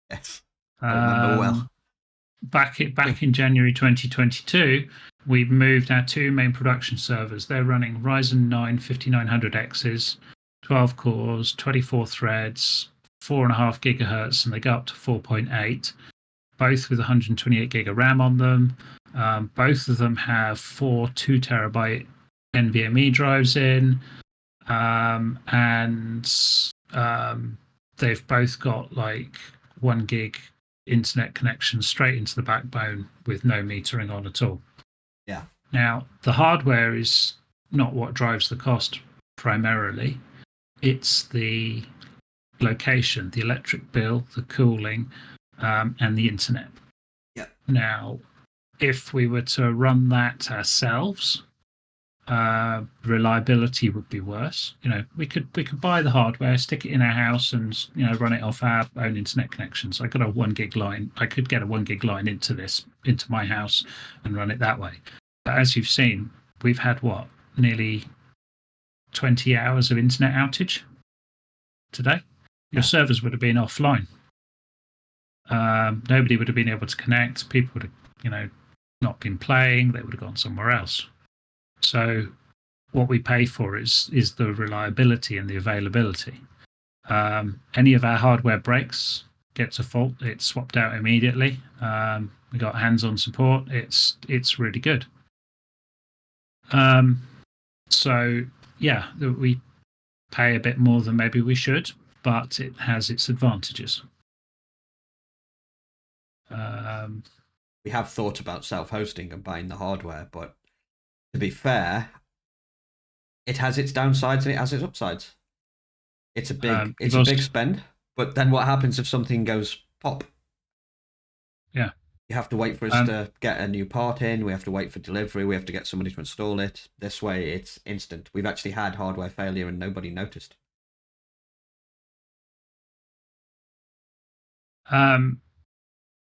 Yes, I remember well. Back in January 2022, we moved our 2 main production servers. They're running Ryzen 9 5900Xs, 12 cores, 24 threads, 4.5 gigahertz, and they go up to 4.8, both with 128 gig of RAM on them. Both of them have 4 2 terabyte NVMe drives in, and they've both got like 1 gig internet connection straight into the backbone with no metering on at all. Yeah. Now, the hardware is not what drives the cost primarily. It's the location, the electric bill, the cooling, and the internet. Yeah. Now, if we were to run that ourselves, reliability would be worse. You know, we could buy the hardware, stick it in our house, and run it off our own internet connections. I got a 1 gig line. I could get a 1 gig line into my house and run it that way. But as you've seen, we've had nearly 20 hours of internet outage today. Your servers would have been offline. Nobody would have been able to connect. People would have, not been playing. They would have gone somewhere else. So what we pay for is the reliability and the availability. Any of our hardware breaks, gets a fault, it's swapped out immediately. We got hands-on support. It's really good. So yeah, we pay a bit more than maybe we should, but it has its advantages. we have thought about self-hosting and buying the hardware, but to be fair, it has its downsides and it has its upsides. It's a big spend, but then what happens if something goes pop? Yeah. You have to wait for us to get a new part in. We have to wait for delivery. We have to get somebody to install it. This way, it's instant. We've actually had hardware failure and nobody noticed.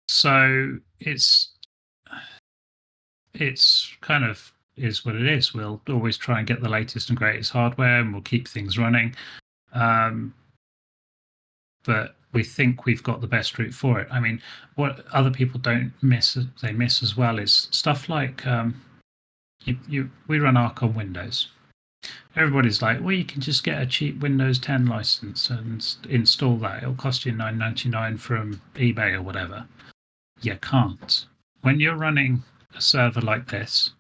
So it's kind of is what it is. We'll always try and get the latest and greatest hardware, and we'll keep things running. But we think we've got the best route for it. I mean, what other people don't miss, they miss as well, is stuff like we run Arc on Windows. Everybody's like, well, you can just get a cheap Windows 10 license and install that. It'll cost you $9.99 from eBay or whatever. You can't. When you're running a server like this,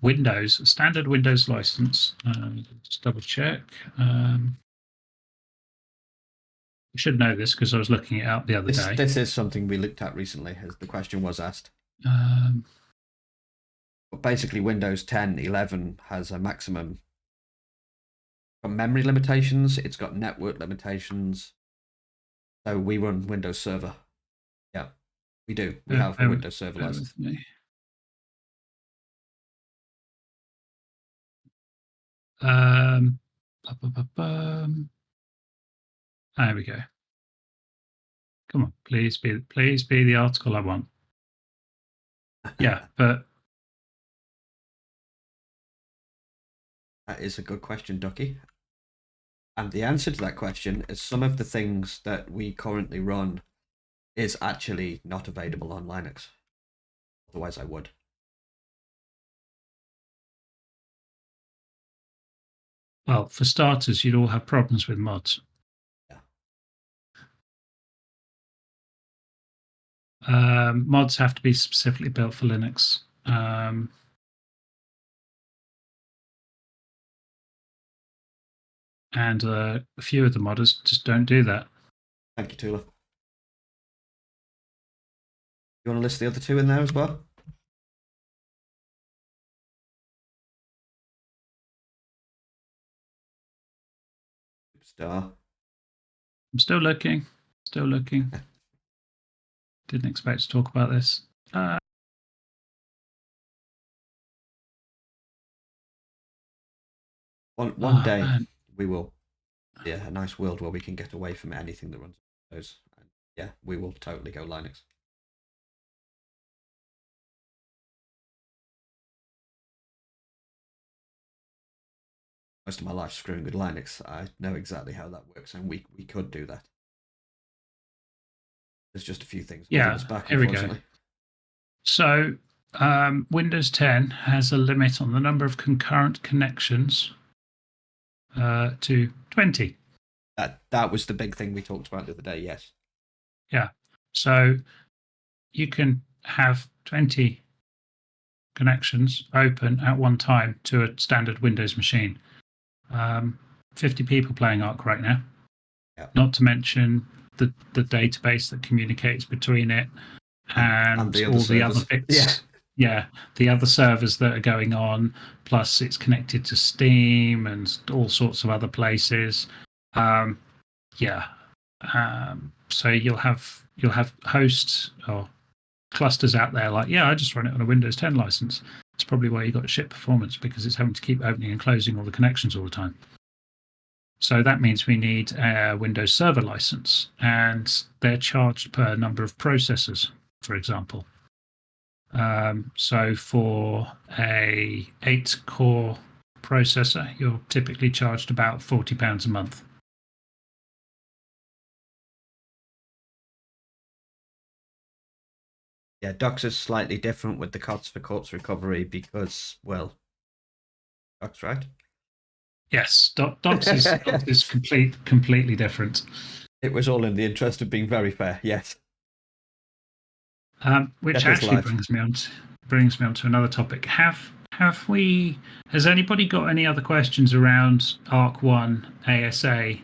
Windows, standard Windows license, just double check. I should know this because I was looking it up the other day. This is something we looked at recently, as the question was asked. But basically, Windows 10, 11 has a maximum memory limitations. It's got network limitations. So we run Windows Server. Yeah, we do. We have a Windows Server license. There we go. Come on, please be the article I want. Yeah, but that is a good question, Ducky. And the answer to that question is some of the things that we currently run is actually not available on Linux. Otherwise, I would. Well, for starters, you'd all have problems with mods. Yeah. Mods have to be specifically built for Linux. And a few of the modders just don't do that. Thank you, Tula. You want to list the other two in there as well? Superstar. I'm still looking. Still looking. Didn't expect to talk about this. One day man. We will. Yeah, a nice world where we can get away from anything that runs those. And yeah, we will totally go Linux. Most of my life screwing with Linux, I know exactly how that works, and we could do that. There's just a few things holding us back, here we go. So Windows 10 has a limit on the number of concurrent connections to 20. That was the big thing we talked about the other day, yes. Yeah. So you can have 20 connections open at one time to a standard Windows machine. 50 people playing Arc right now. Yeah. Not to mention the database that communicates between it and all the other bits. Yeah, the other servers that are going on, plus it's connected to Steam and all sorts of other places. So you'll have hosts or clusters out there like, I just run it on a Windows 10 license. It's probably why you got shit performance, because it's having to keep opening and closing all the connections all the time. So that means we need a Windows Server license, and they're charged per number of processors, for example. So for a 8-core processor, you're typically charged about £40 a month. Yeah, Docs is slightly different with the costs for corpse recovery because, well, Docs, right? Yes, Docs is completely different. It was all in the interest of being very fair, yes. Which actually brings me on to another topic. Has anybody got any other questions around Arc 1 ASA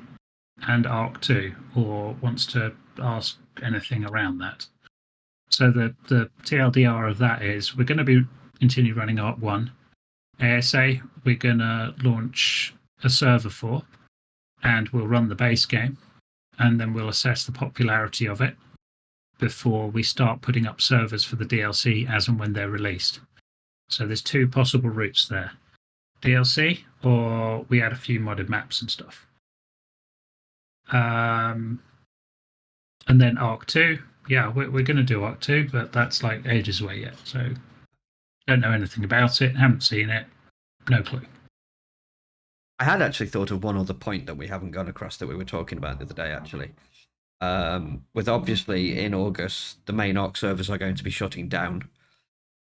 and Arc 2, or wants to ask anything around that? So the TLDR of that is we're going to be continue running Arc 1. ASA, we're going to launch a server for, and we'll run the base game, and then we'll assess the popularity of it before we start putting up servers for the DLC as and when they're released. So there's two possible routes there. DLC, or we add a few modded maps and stuff. And then Arc 2, yeah, we're going to do Arc 2, but that's like ages away yet. So don't know anything about it, haven't seen it, no clue. I had actually thought of one other point that we haven't gone across that we were talking about the other day, actually. With obviously in August, the main Arc servers are going to be shutting down.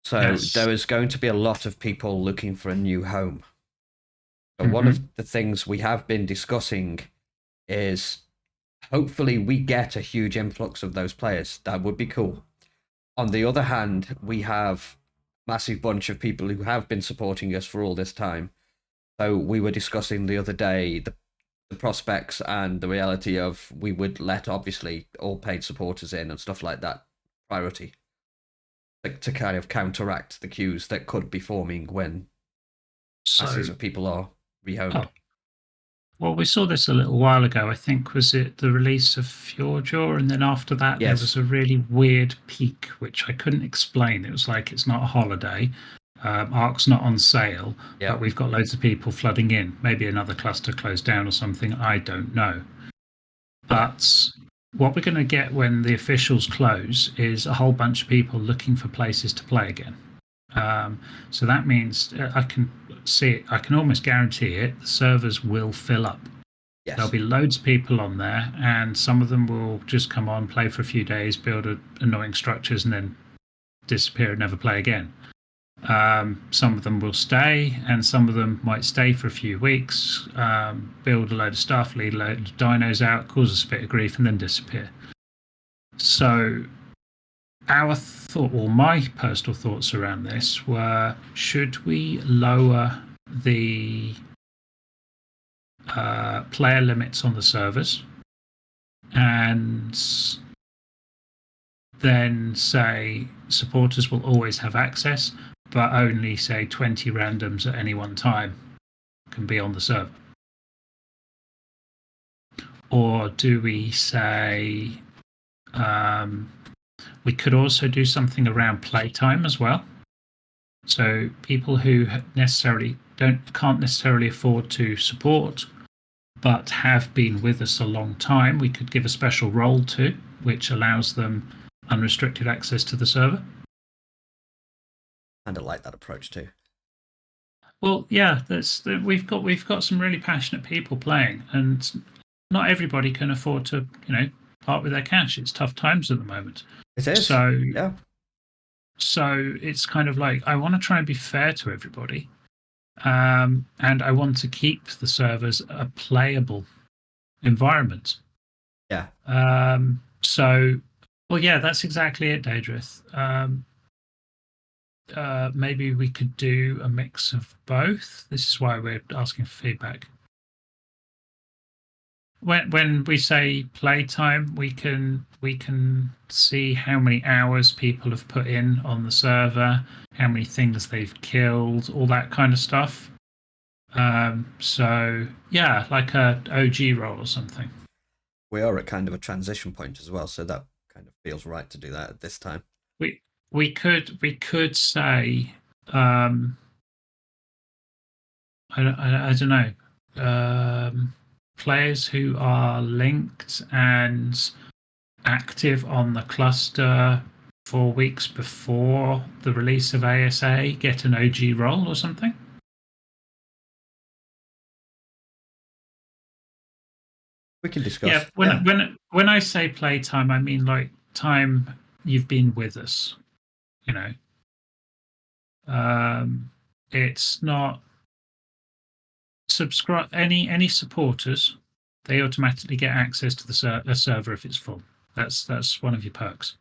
So Yes. there is going to be a lot of people looking for a new home. So one of the things we have been discussing is hopefully we get a huge influx of those players. That would be cool. On the other hand, we have a massive bunch of people who have been supporting us for all this time. So we were discussing the other day the prospects and the reality of we would let obviously all paid supporters in and stuff like that priority to kind of counteract the queues that could be forming when masses of people are rehomed. Well, we saw this a little while ago. I think was it the release of Fjordjaw, and then after that there Yes. was a really weird peak which I couldn't explain. It was like it's not a holiday, Arc's not on sale, Yeah. but we've got loads of people flooding in. Maybe another cluster closed down or something. I don't know. But what we're going to get when the officials close is a whole bunch of people looking for places to play again. So that means I can see it, I can almost guarantee it, the servers will fill up. Yes. There'll be loads of people on there, and some of them will just come on, play for a few days, build annoying structures, and then disappear and never play again. Some of them will stay, and some of them might stay for a few weeks, build a load of stuff, lead a load of dinos out, cause us a bit of grief, and then disappear. So our thought, or my personal thoughts around this were, should we lower the player limits on the servers and then say supporters will always have access, but only say 20 randoms at any one time can be on the server? Or do we say we could also do something around playtime as well? So people who can't necessarily afford to support, but have been with us a long time, we could give a special role to, which allows them unrestricted access to the server. And I like that approach too. Well, yeah, we've got some really passionate people playing, and not everybody can afford to, part with their cash. It's tough times at the moment. It is. So yeah. So it's kind of like I want to try and be fair to everybody, and I want to keep the servers a playable environment. Yeah. So, well, yeah, that's exactly it, Daedrith. Maybe we could do a mix of both. This is why we're asking for feedback. When we say playtime, we can see how many hours people have put in on the server, how many things they've killed, all that kind of stuff. So yeah, like a OG role or something. We are at kind of a transition point as well, so that kind of feels right to do that at this time. We could say I don't know, players who are linked and active on the cluster 4 weeks before the release of ASA get an OG role or something. We can discuss. Yeah, when I say playtime, I mean like time you've been with us. It's not subscribe any supporters. They automatically get access to the server if it's full. That's one of your perks.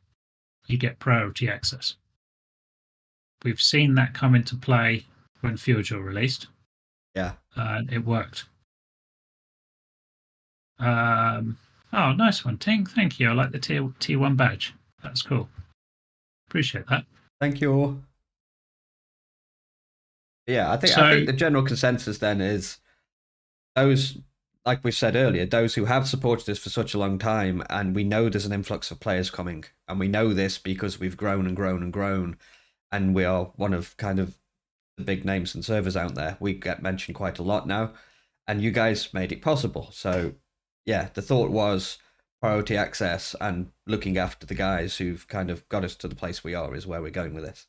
You get priority access. We've seen that come into play when Fjordjaw released. Yeah. It worked. Oh, nice one, Ting. Thank you. I like the T1 badge. That's cool. Appreciate that. Thank you. Yeah, I So, think the general consensus then is those, like we said earlier, those who have supported us for such a long time, and we know there's an influx of players coming, and we know this because we've grown and grown and grown, and we are one of kind of the big names and servers out there. We get mentioned quite a lot now, and you guys made it possible. So, yeah, the thought was priority access and looking after the guys who've kind of got us to the place we are is where we're going with this.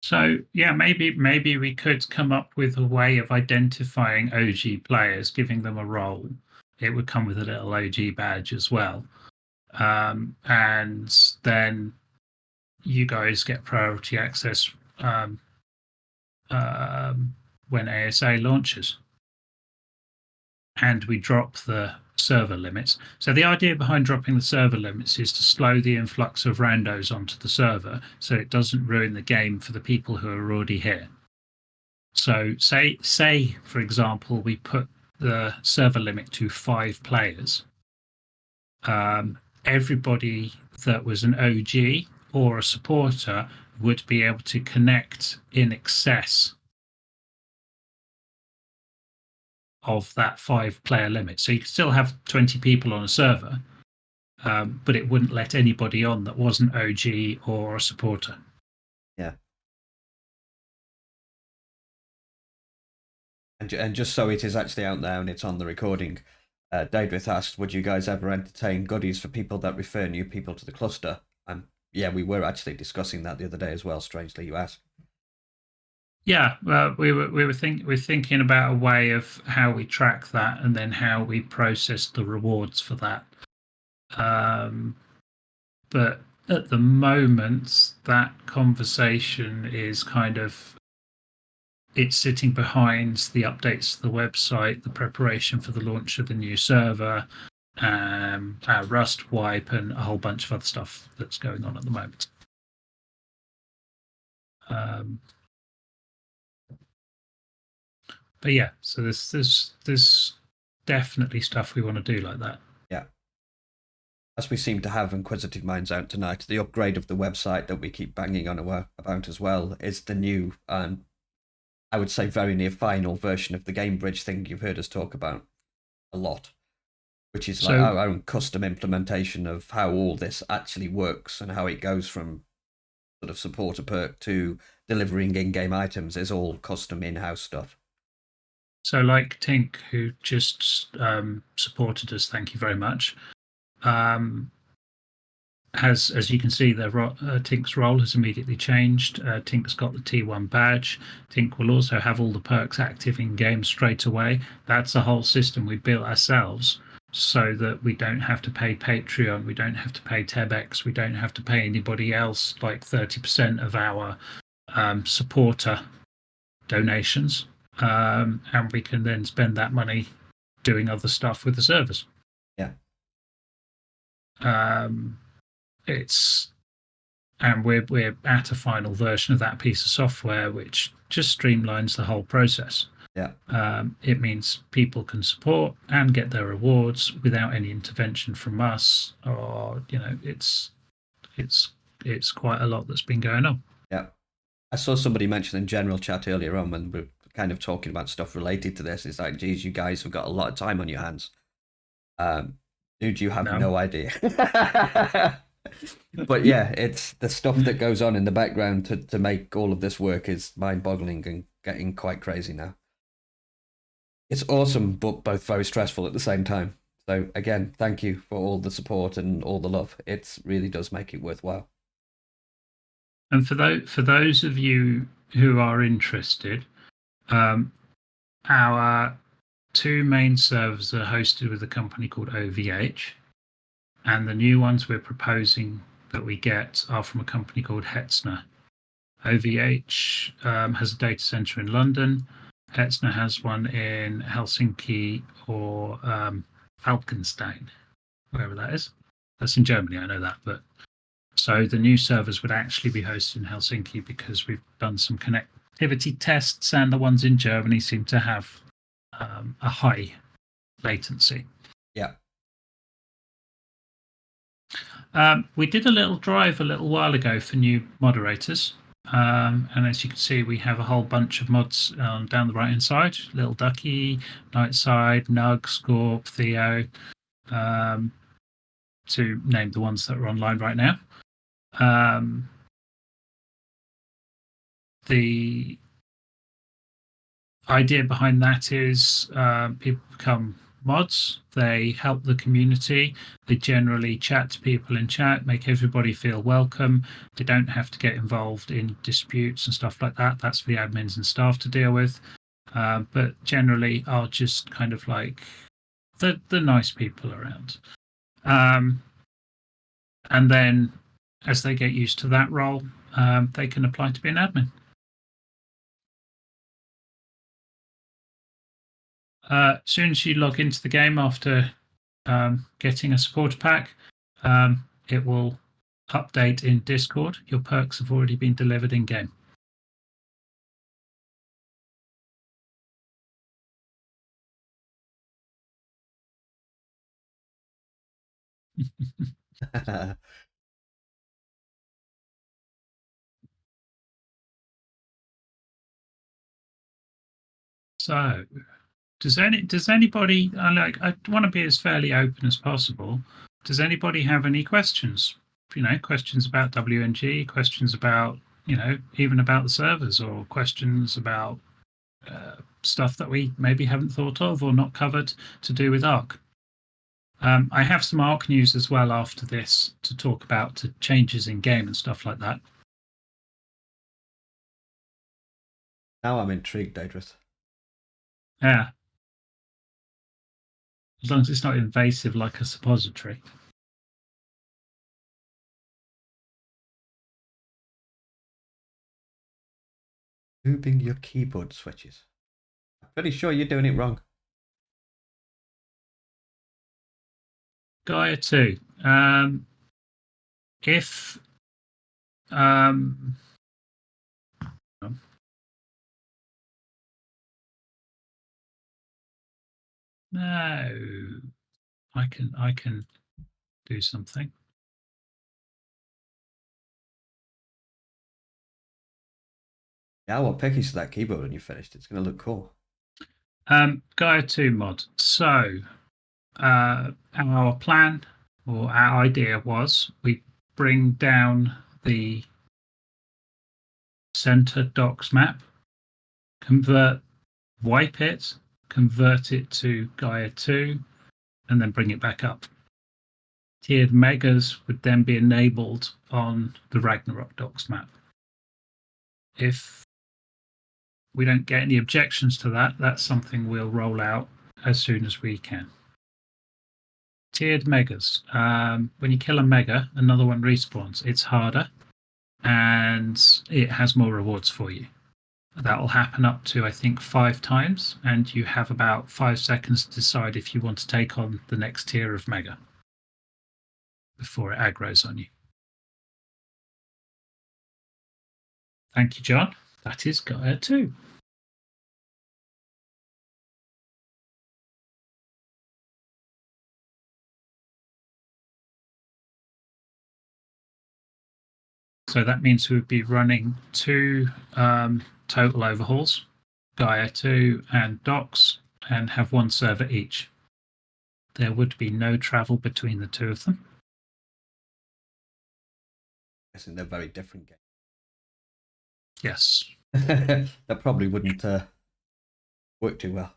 So yeah, maybe we could come up with a way of identifying OG players, giving them a role. It would come with a little OG badge as well, and then you guys get priority access when ASA launches, and we drop the server limits. So the idea behind dropping the server limits is to slow the influx of randos onto the server so it doesn't ruin the game for the people who are already here. So say for example, we put the server limit to 5 players. Everybody that was an OG or a supporter would be able to connect in excess of that 5-player limit. So you could still have 20 people on a server, but it wouldn't let anybody on that wasn't OG or a supporter. Yeah. And just so it is actually out there and it's on the recording, Daedrith asked, would you guys ever entertain goodies for people that refer new people to the cluster? And yeah, we were actually discussing that the other day as well, strangely you asked. Yeah, we're thinking about a way of how we track that and then how we process the rewards for that. But at the moment, that conversation is kind of it's sitting behind the updates to the website, the preparation for the launch of the new server, our Rust wipe, and a whole bunch of other stuff that's going on at the moment. But yeah, so there's definitely stuff we want to do like that. Yeah. As we seem to have Inquisitive Minds out tonight, the upgrade of the website that we keep banging on about as well is the new, I would say very near final version of the Game Bridge thing you've heard us talk about a lot, which is like our own custom implementation of how all this actually works and how it goes from sort of supporter perk to delivering in-game items is all custom in-house stuff. So like Tink, who just supported us, thank you very much, has, as you can see, Tink's role has immediately changed. Tink's got the T1 badge. Tink will also have all the perks active in game straight away. That's a whole system we built ourselves so that we don't have to pay Patreon, we don't have to pay Tebex, we don't have to pay anybody else like 30% of our supporter donations. And we can then spend that money doing other stuff with the servers. Yeah. And we're at a final version of that piece of software which just streamlines the whole process. Yeah. It means people can support and get their rewards without any intervention from us, or it's quite a lot that's been going on. Yeah. I saw somebody mention in general chat earlier on when we were kind of talking about stuff related to this. It's like, geez, you guys have got a lot of time on your hands. Dude, you have no idea. But yeah, it's the stuff that goes on in the background to make all of this work is mind-boggling and getting quite crazy now. It's awesome, but both very stressful at the same time. So again, thank you for all the support and all the love. It really does make it worthwhile. And for those of you who are interested, our 2 main servers are hosted with a company called OVH, and the new ones we're proposing that we get are from a company called Hetzner. OVH has a data center in London. Hetzner has one in Helsinki or Falkenstein, wherever that is. That's in Germany, I know that. But so the new servers would actually be hosted in Helsinki because we've done some connectivity tests, and the ones in Germany seem to have a high latency. Yeah. We did a little drive a little while ago for new moderators. And as you can see, we have a whole bunch of mods down the right hand side. Little Ducky, Nightside, Nug, Scorp, Theo, to name the ones that are online right now. The idea behind that is people become mods, they help the community, they generally chat to people in chat, make everybody feel welcome. They don't have to get involved in disputes and stuff like that. That's for the admins and staff to deal with. But generally are just kind of like the nice people around. And then as they get used to that role, they can apply to be an admin. As soon as you log into the game after getting a supporter pack, it will update in Discord. Your perks have already been delivered in game. So, does anybody I want to be as fairly open as possible. Does anybody have any questions? Questions about WNG, questions about even about the servers, or questions about stuff that we maybe haven't thought of or not covered to do with ARC. I have some ARC news as well after this to talk about changes in game and stuff like that. Now I'm intrigued, Daedrus. Yeah. As long as it's not invasive like a suppository. Moving your keyboard switches. I'm pretty sure you're doing it wrong. Gaia 2. If no, I can do something. Yeah, well, pick to that keyboard when you're finished. It's going to look cool. Gaia 2 mod. So our plan or our idea was we bring down the center docs map, wipe it, convert it to Gaia 2, and then bring it back up. Tiered megas would then be enabled on the Ragnarok docs map. If we don't get any objections to that, that's something we'll roll out as soon as we can. Tiered megas. When you kill a mega, another one respawns. It's harder and it has more rewards for you. That will happen up to, I think, 5 times, and you have about 5 seconds to decide if you want to take on the next tier of mega before it aggroes on you. Thank you, John. That is Gaia 2. So that means we'd be running 2 total overhauls, Gaia 2 and Docs, and have 1 server each. There would be no travel between the 2 of them. I think they're very different games. Yes. That probably wouldn't work too well.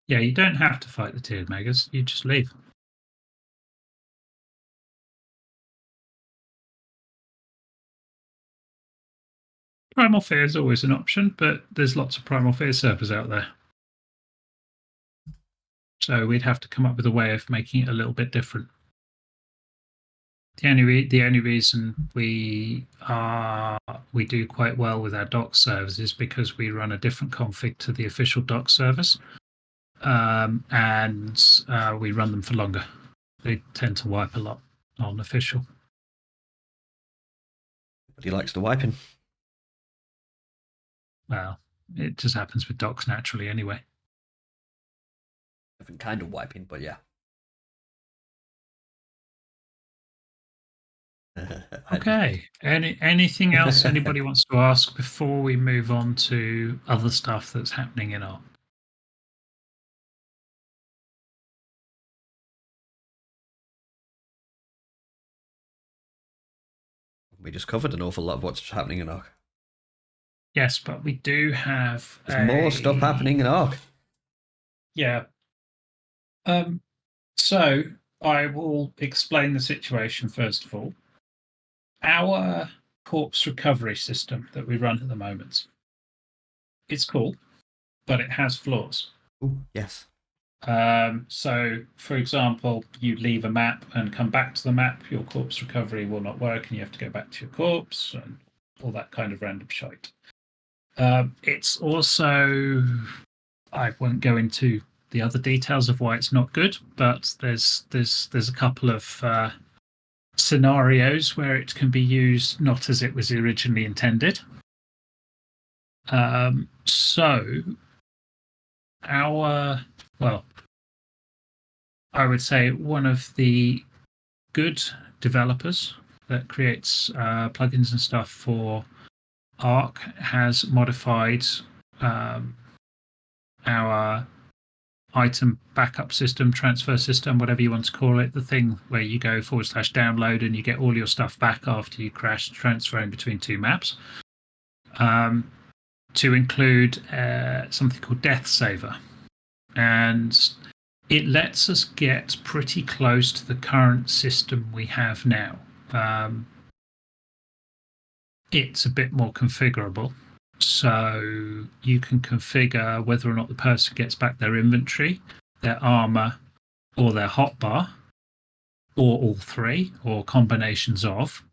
Yeah, you don't have to fight the tiered megas. You just leave. Primal Fear is always an option, but there's lots of Primal Fear servers out there. So we'd have to come up with a way of making it a little bit different. The only reason we do quite well with our doc servers is because we run a different config to the official doc servers, and we run them for longer. They tend to wipe a lot on official. But he likes the wiping. Well, it just happens with docs naturally anyway. Different kind of wiping, but yeah. Okay. Anything else anybody wants to ask before we move on to other stuff that's happening in Arc? We just covered an awful lot of what's happening in Arc. Yes, but we do have more stuff happening in Arc. Yeah. So I will explain the situation first of all. Our corpse recovery system that we run at the moment, it's cool, but it has flaws. Ooh, yes. So, for example, you leave a map and come back to the map, your corpse recovery will not work, and you have to go back to your corpse and all that kind of random shite. It's also, I won't go into the other details of why it's not good, but there's a couple of scenarios where it can be used not as it was originally intended. So I would say one of the good developers that creates plugins and stuff for Arc has modified our item backup system, transfer system, whatever you want to call it, the thing where you go /download and you get all your stuff back after you crash, transferring between two maps, to include something called Death Saver. And it lets us get pretty close to the current system we have now. It's a bit more configurable. So you can configure whether or not the person gets back their inventory, their armor, or their hotbar, or all three, or combinations of.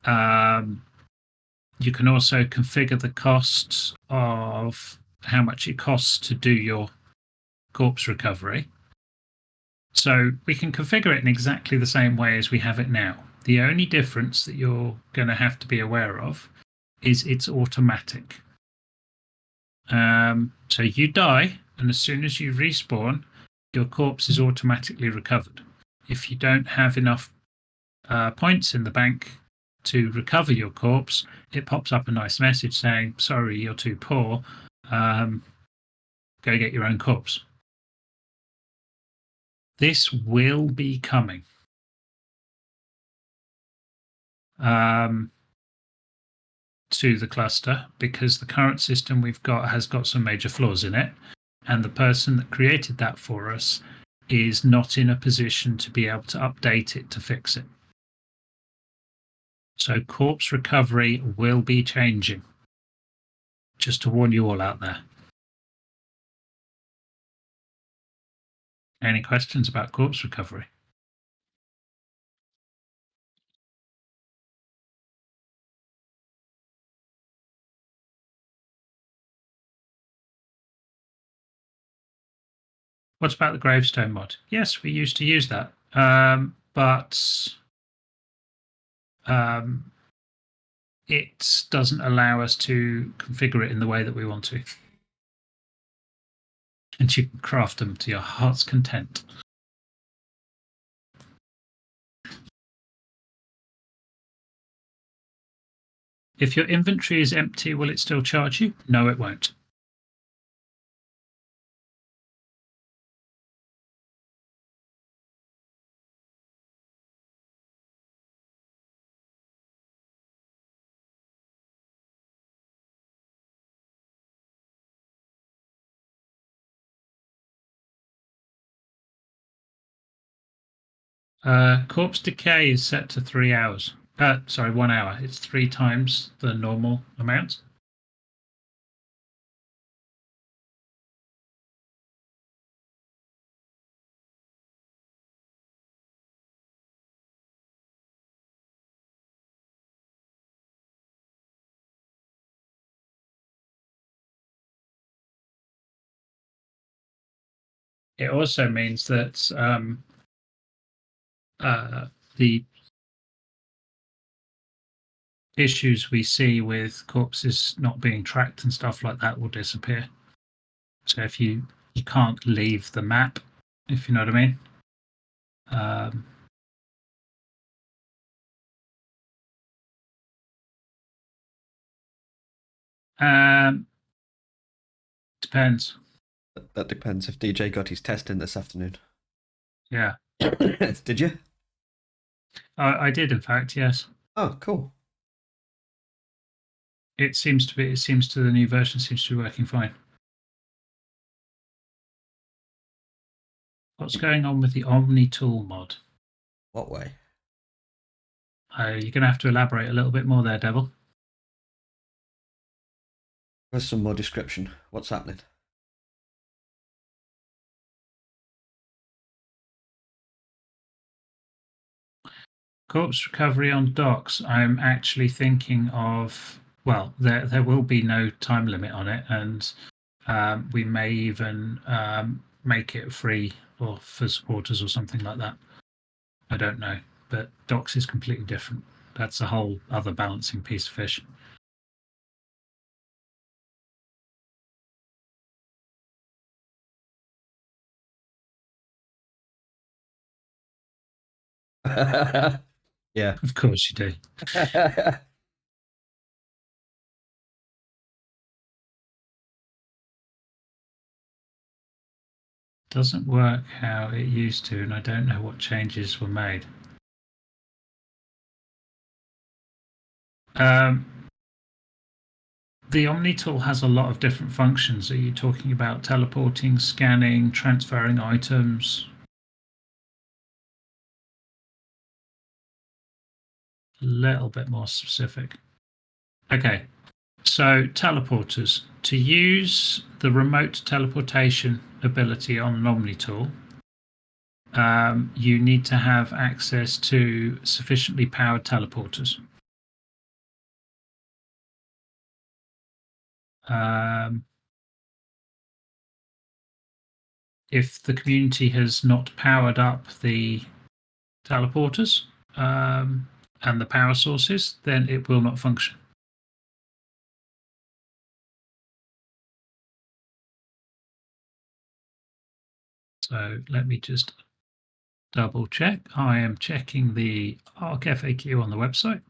You can also configure the costs of how much it costs to do your corpse recovery. So we can configure it in exactly the same way as we have it now. The only difference that you're going to have to be aware of is it's automatic. So you die, and as soon as you respawn, your corpse is automatically recovered. If you don't have enough points in the bank to recover your corpse, it pops up a nice message saying, sorry, you're too poor. Go get your own corpse. This will be coming. To the cluster, because the current system we've got has got some major flaws in it, and the person that created that for us is not in a position to be able to update it to fix it. So corpse recovery will be changing. Just to warn you all out there. Any questions about corpse recovery? What about the gravestone mod? Yes, we used to use that, but it doesn't allow us to configure it in the way that we want to. And you can craft them to your heart's content. If your inventory is empty, will it still charge you? No, it won't. Corpse decay is set to 3 hours. 1 hour. It's 3 times the normal amount. It also means that the issues we see with corpses not being tracked and stuff like that will disappear. So if you you can't leave the map, if you know what I mean. Depends. That depends if DJ got his test in this afternoon. Yeah. Did you? I did, in fact, yes. Oh, cool. It seems to the new version seems to be working fine. What's going on with the Omni Tool mod? What way? You're going to have to elaborate a little bit more there, Devil. There's some more description. What's happening? Corpse recovery on docks. I'm actually thinking of, well, there will be no time limit on it, and we may even make it free or for supporters or something like that. I don't know, but docks is completely different. That's a whole other balancing piece of fish. Yeah. Of course you do. Doesn't work how it used to, and I don't know what changes were made. The Omni tool has a lot of different functions. Are you talking about teleporting, scanning, transferring items? A little bit more specific. Okay, so teleporters. To use the remote teleportation ability on an Omni tool, you need to have access to sufficiently powered teleporters. If the community has not powered up the teleporters and the power sources, then it will not function. So let me just double check. I am checking the ARC FAQ on the website.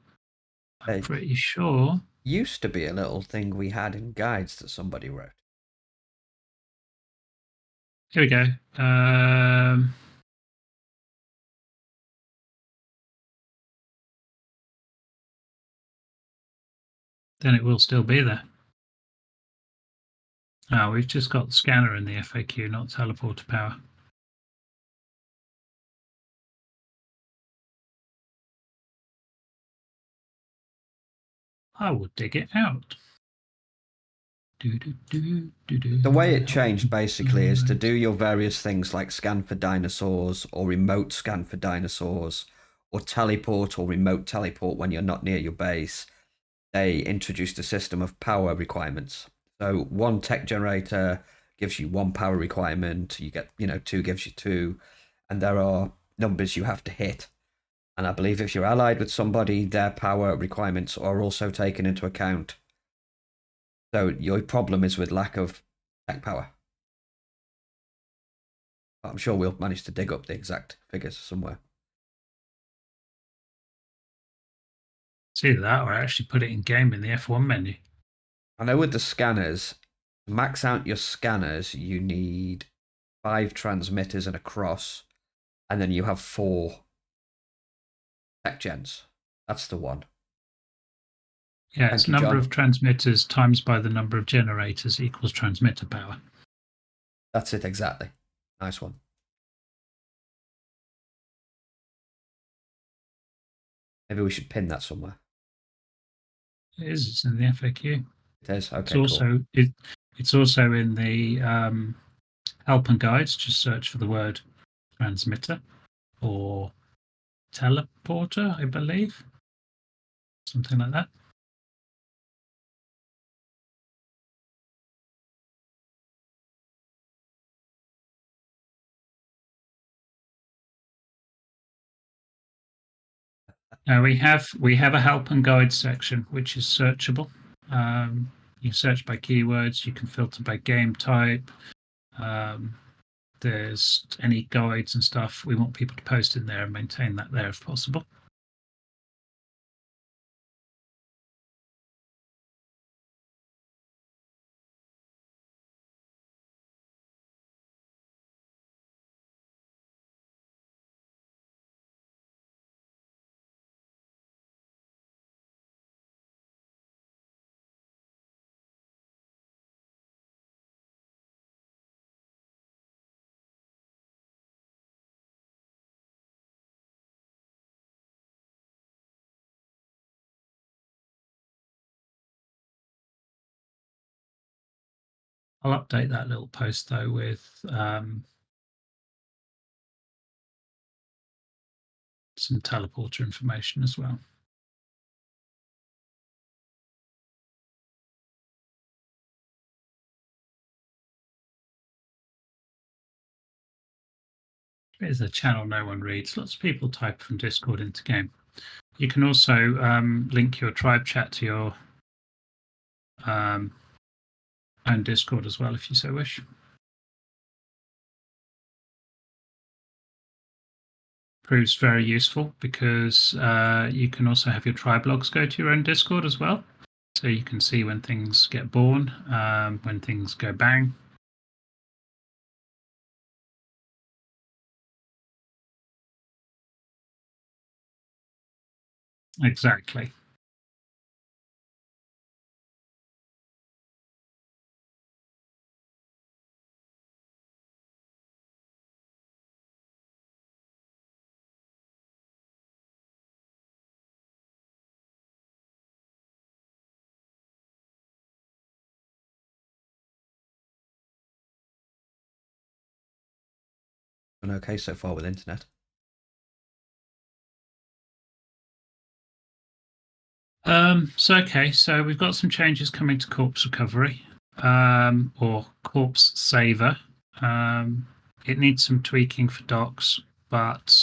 I'm pretty sure. Used to be a little thing we had in guides that somebody wrote. Here we go. Then it will still be there. Oh, we've just got the scanner in the FAQ, not teleporter power. I will dig it out. The way it changed basically is to do your various things like scan for dinosaurs or remote scan for dinosaurs or teleport or remote teleport when you're not near your base. They introduced a system of power requirements. So one tech generator gives you one power requirement, you get, two gives you two, and there are numbers you have to hit. And I believe if you're allied with somebody, their power requirements are also taken into account. So your problem is with lack of tech power. But I'm sure we'll manage to dig up the exact figures somewhere. It's either that or actually put it in game in the F1 menu. I know with the scanners, to max out your scanners, you need 5 transmitters and a cross, and then you have 4 tech gens. That's the one. Yeah, it's number of transmitters times by the number of generators equals transmitter power. That's it, exactly. Nice one. Maybe we should pin that somewhere. It is. It's in the FAQ. It is. Okay. It's also cool. It's also in the help and guides. Just search for the word transmitter or teleporter, I believe, something like that. Now we have a help and guide section which is searchable. You search by keywords. You can filter by game type. There's any guides and stuff, we want people to post in there and maintain that there if possible. I'll update that little post though with some teleporter information as well. Here's a channel no one reads. Lots of people type from Discord into game. You can also link your tribe chat to your own Discord as well, if you so wish. Proves very useful because you can also have your tribe logs go to your own Discord as well. So you can see when things get born, when things go bang. Exactly. Been okay so far with internet. So we've got some changes coming to corpse recovery, or corpse saver. It needs some tweaking for docs, but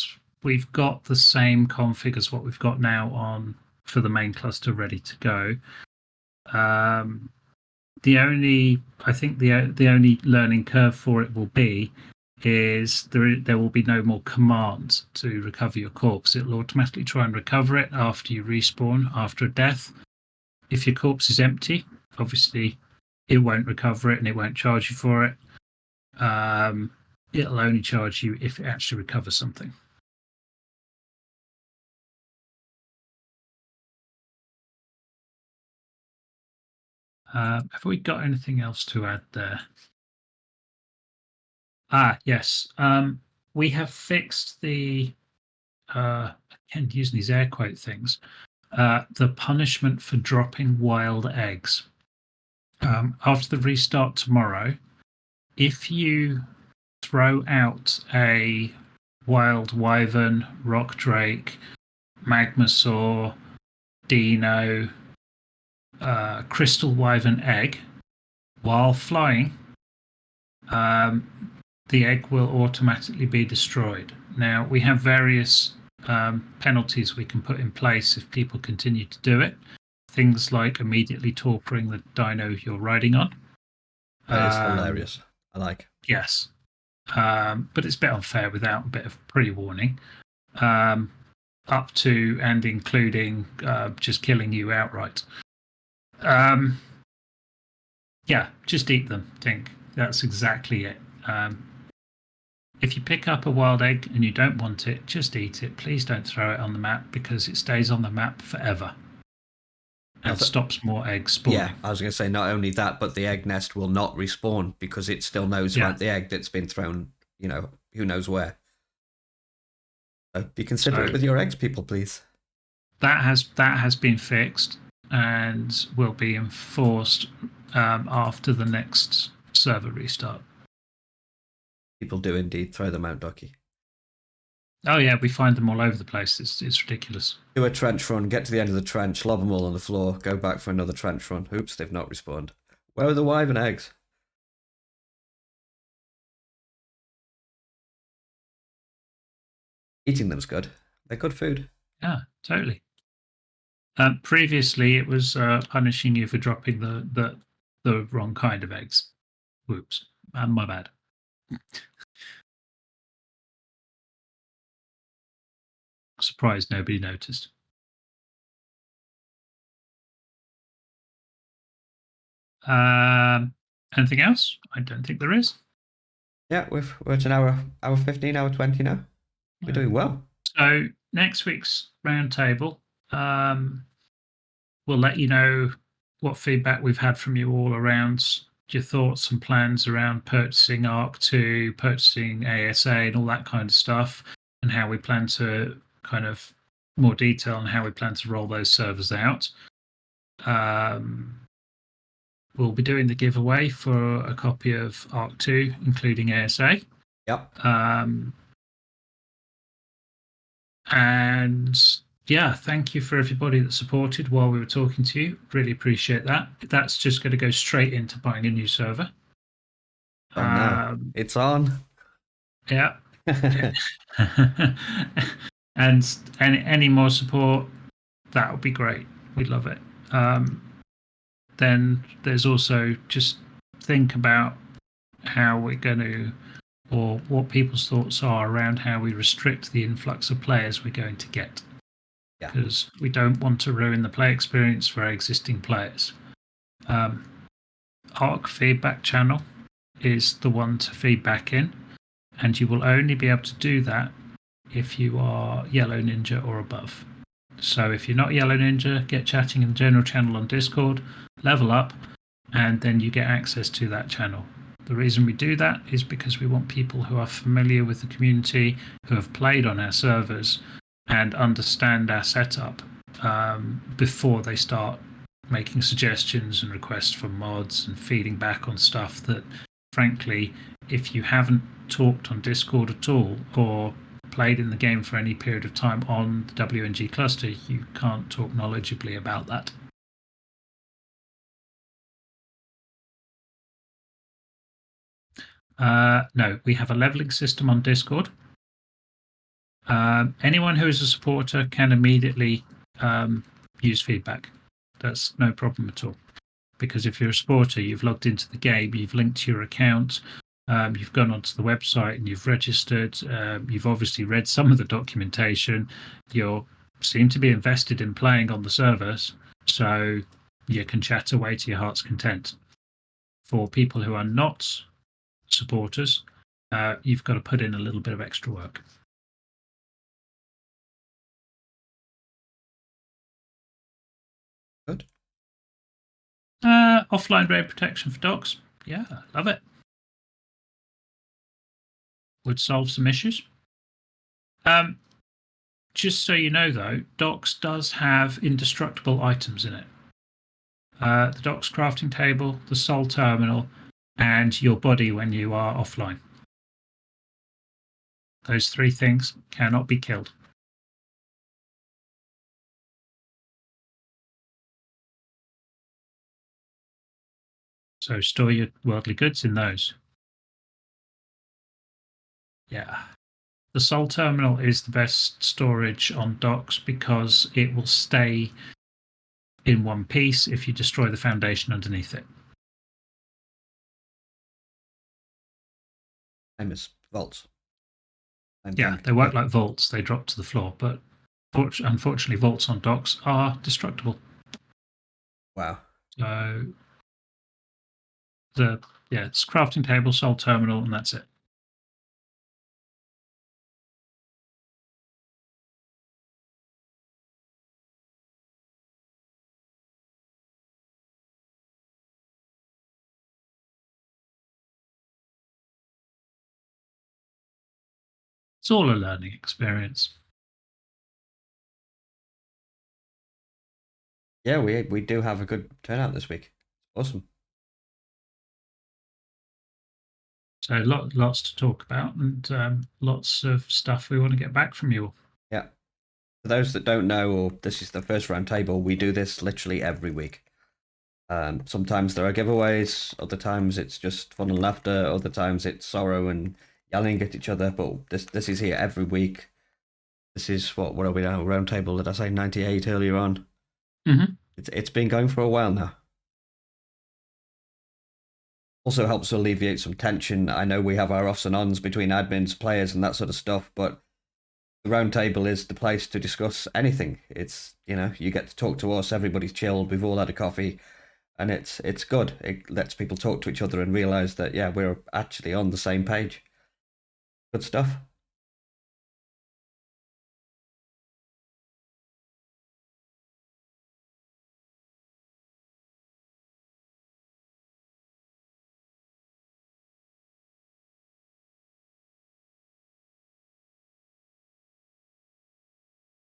we've got the same config as what we've got now on for the main cluster ready to go. I think the only learning curve for it will be is there will be no more commands to recover your corpse. It'll automatically try and recover it after you respawn after a death. If your corpse is empty, obviously it won't recover it and it won't charge you for it. It'll only charge you if it actually recovers something. Have we got anything else to add there? Yes. We have fixed the again using these air quote things, the punishment for dropping wild eggs. After the restart tomorrow, if you throw out a wild wyvern, rock drake, magmasaur, dino, crystal wyvern egg while flying, the egg will automatically be destroyed. Now, we have various penalties we can put in place if people continue to do it. Things like immediately torpouring the dino you're riding on. That is hilarious. I like. Yes. But it's a bit unfair without a bit of pre-warning. Up to and including just killing you outright. Yeah, just eat them, Tink. That's exactly it. If you pick up a wild egg and you don't want it, just eat it. Please don't throw it on the map because it stays on the map forever and stops more eggs spawning. Yeah, I was going to say not only that, but the egg nest will not respawn because it still knows about the egg that's been thrown, who knows where. So be considerate with your eggs, people, please. That has been fixed and will be enforced after the next server restart. People do indeed throw them out, Ducky. Oh yeah, we find them all over the place. It's ridiculous. Do a trench run, get to the end of the trench, lob them all on the floor, go back for another trench run. Oops, they've not respawned. Where are the wyvern eggs? Eating them's good. They're good food. Yeah, totally. Previously, it was punishing you for dropping the wrong kind of eggs. Whoops, my bad. Surprised nobody noticed. Anything else? I don't think there is. Yeah, we're at an hour 15, hour 20 now. We're doing well. So next week's roundtable, we'll let you know what feedback we've had from you all around your thoughts and plans around purchasing Arc 2, purchasing ASA, and all that kind of stuff, and how we plan to kind of more detail on how we plan to roll those servers out. We'll be doing the giveaway for a copy of Arc 2, including ASA. Yep. And yeah, thank you for everybody that supported while we were talking to you. Really appreciate that. That's just going to go straight into buying a new server. Now it's on. Yeah. And any more support, that would be great. We'd love it. Then there's also just think about how we're going to, or what people's thoughts are around how we restrict the influx of players we're going to get. Because we don't want to ruin the play experience for our existing players. Arc feedback channel is the one to feedback in, and you will only be able to do that if you are Yellow Ninja or above. So if you're not Yellow Ninja, get chatting in the general channel on Discord, level up, and then you get access to that channel. The reason we do that is because we want people who are familiar with the community, who have played on our servers, and understand our setup before they start making suggestions and requests for mods and feeding back on stuff that, frankly, if you haven't talked on Discord at all or played in the game for any period of time on the WNG cluster, you can't talk knowledgeably about that. No, we have a leveling system on Discord. Anyone who is a supporter can immediately use feedback. That's no problem at all. Because if you're a supporter, you've logged into the game, you've linked to your account, you've gone onto the website and you've registered, you've obviously read some of the documentation, you seem to be invested in playing on the servers, so you can chat away to your heart's content. For people who are not supporters, you've got to put in a little bit of extra work. Good. Offline raid protection for docs. Yeah, love it. Would solve some issues. Just so you know, though, docs does have indestructible items in it. The docs crafting table, the soul terminal, and your body when you are offline. Those three things cannot be killed. So store your worldly goods in those. Yeah. The soul terminal is the best storage on docks because it will stay in one piece if you destroy the foundation underneath it. Same as vaults. Yeah, they work like vaults. They drop to the floor, but unfortunately, vaults on docks are destructible. Wow. So it's crafting table, soul terminal, and that's it. It's all a learning experience. Yeah, we do have a good turnout this week. Awesome. So lots to talk about, and lots of stuff we want to get back from you all. Yeah. For those that don't know, or this is the first roundtable, we do this literally every week. Sometimes there are giveaways, other times it's just fun and laughter, other times it's sorrow and yelling at each other, but this is here every week. This is what are we now? Roundtable, did I say 98 earlier on? Mm-hmm. It's been going for a while now. Also helps alleviate some tension. I know we have our offs and ons between admins, players, and that sort of stuff, but the Roundtable is the place to discuss anything. It's, you get to talk to us, everybody's chilled, we've all had a coffee, and it's good. It lets people talk to each other and realize that, yeah, we're actually on the same page. Good stuff.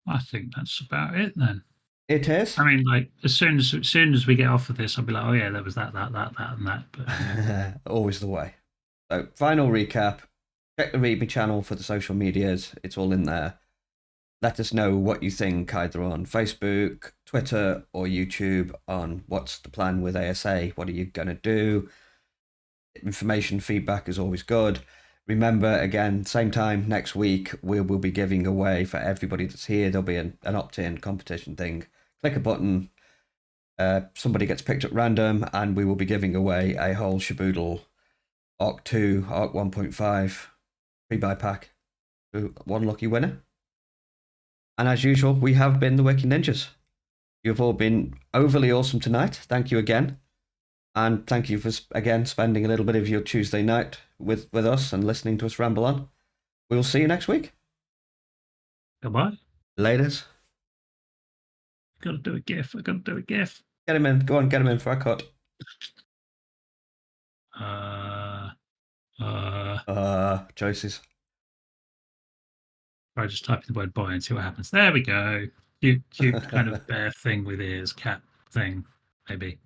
I think that's about it then. It is. I mean, like as soon as we get off of this, I'll be like, oh yeah, there was that, and that. But yeah. Always the way. So, final recap. Check the README channel for the social medias. It's all in there. Let us know what you think either on Facebook, Twitter, or YouTube on what's the plan with ASA. What are you going to do? Information feedback is always good. Remember, again, same time next week, we will be giving away for everybody that's here. There'll be an opt-in competition thing. Click a button. Somebody gets picked at random, and we will be giving away a whole shaboodle Arc 2, Arc 1.5 pre-buy pack to one lucky winner. And as usual, we have been the Wicked Ninjas. You've all been overly awesome tonight. Thank you again. And thank you for, again, spending a little bit of your Tuesday night with us and listening to us ramble on. We'll see you next week. Goodbye. Laters. Got to do a GIF. I got to do a GIF. Get him in. Go on, get him in for a cut. Choices. I just type in the word boy and see what happens. There we go. Cute kind of bear thing with ears, cat thing, maybe.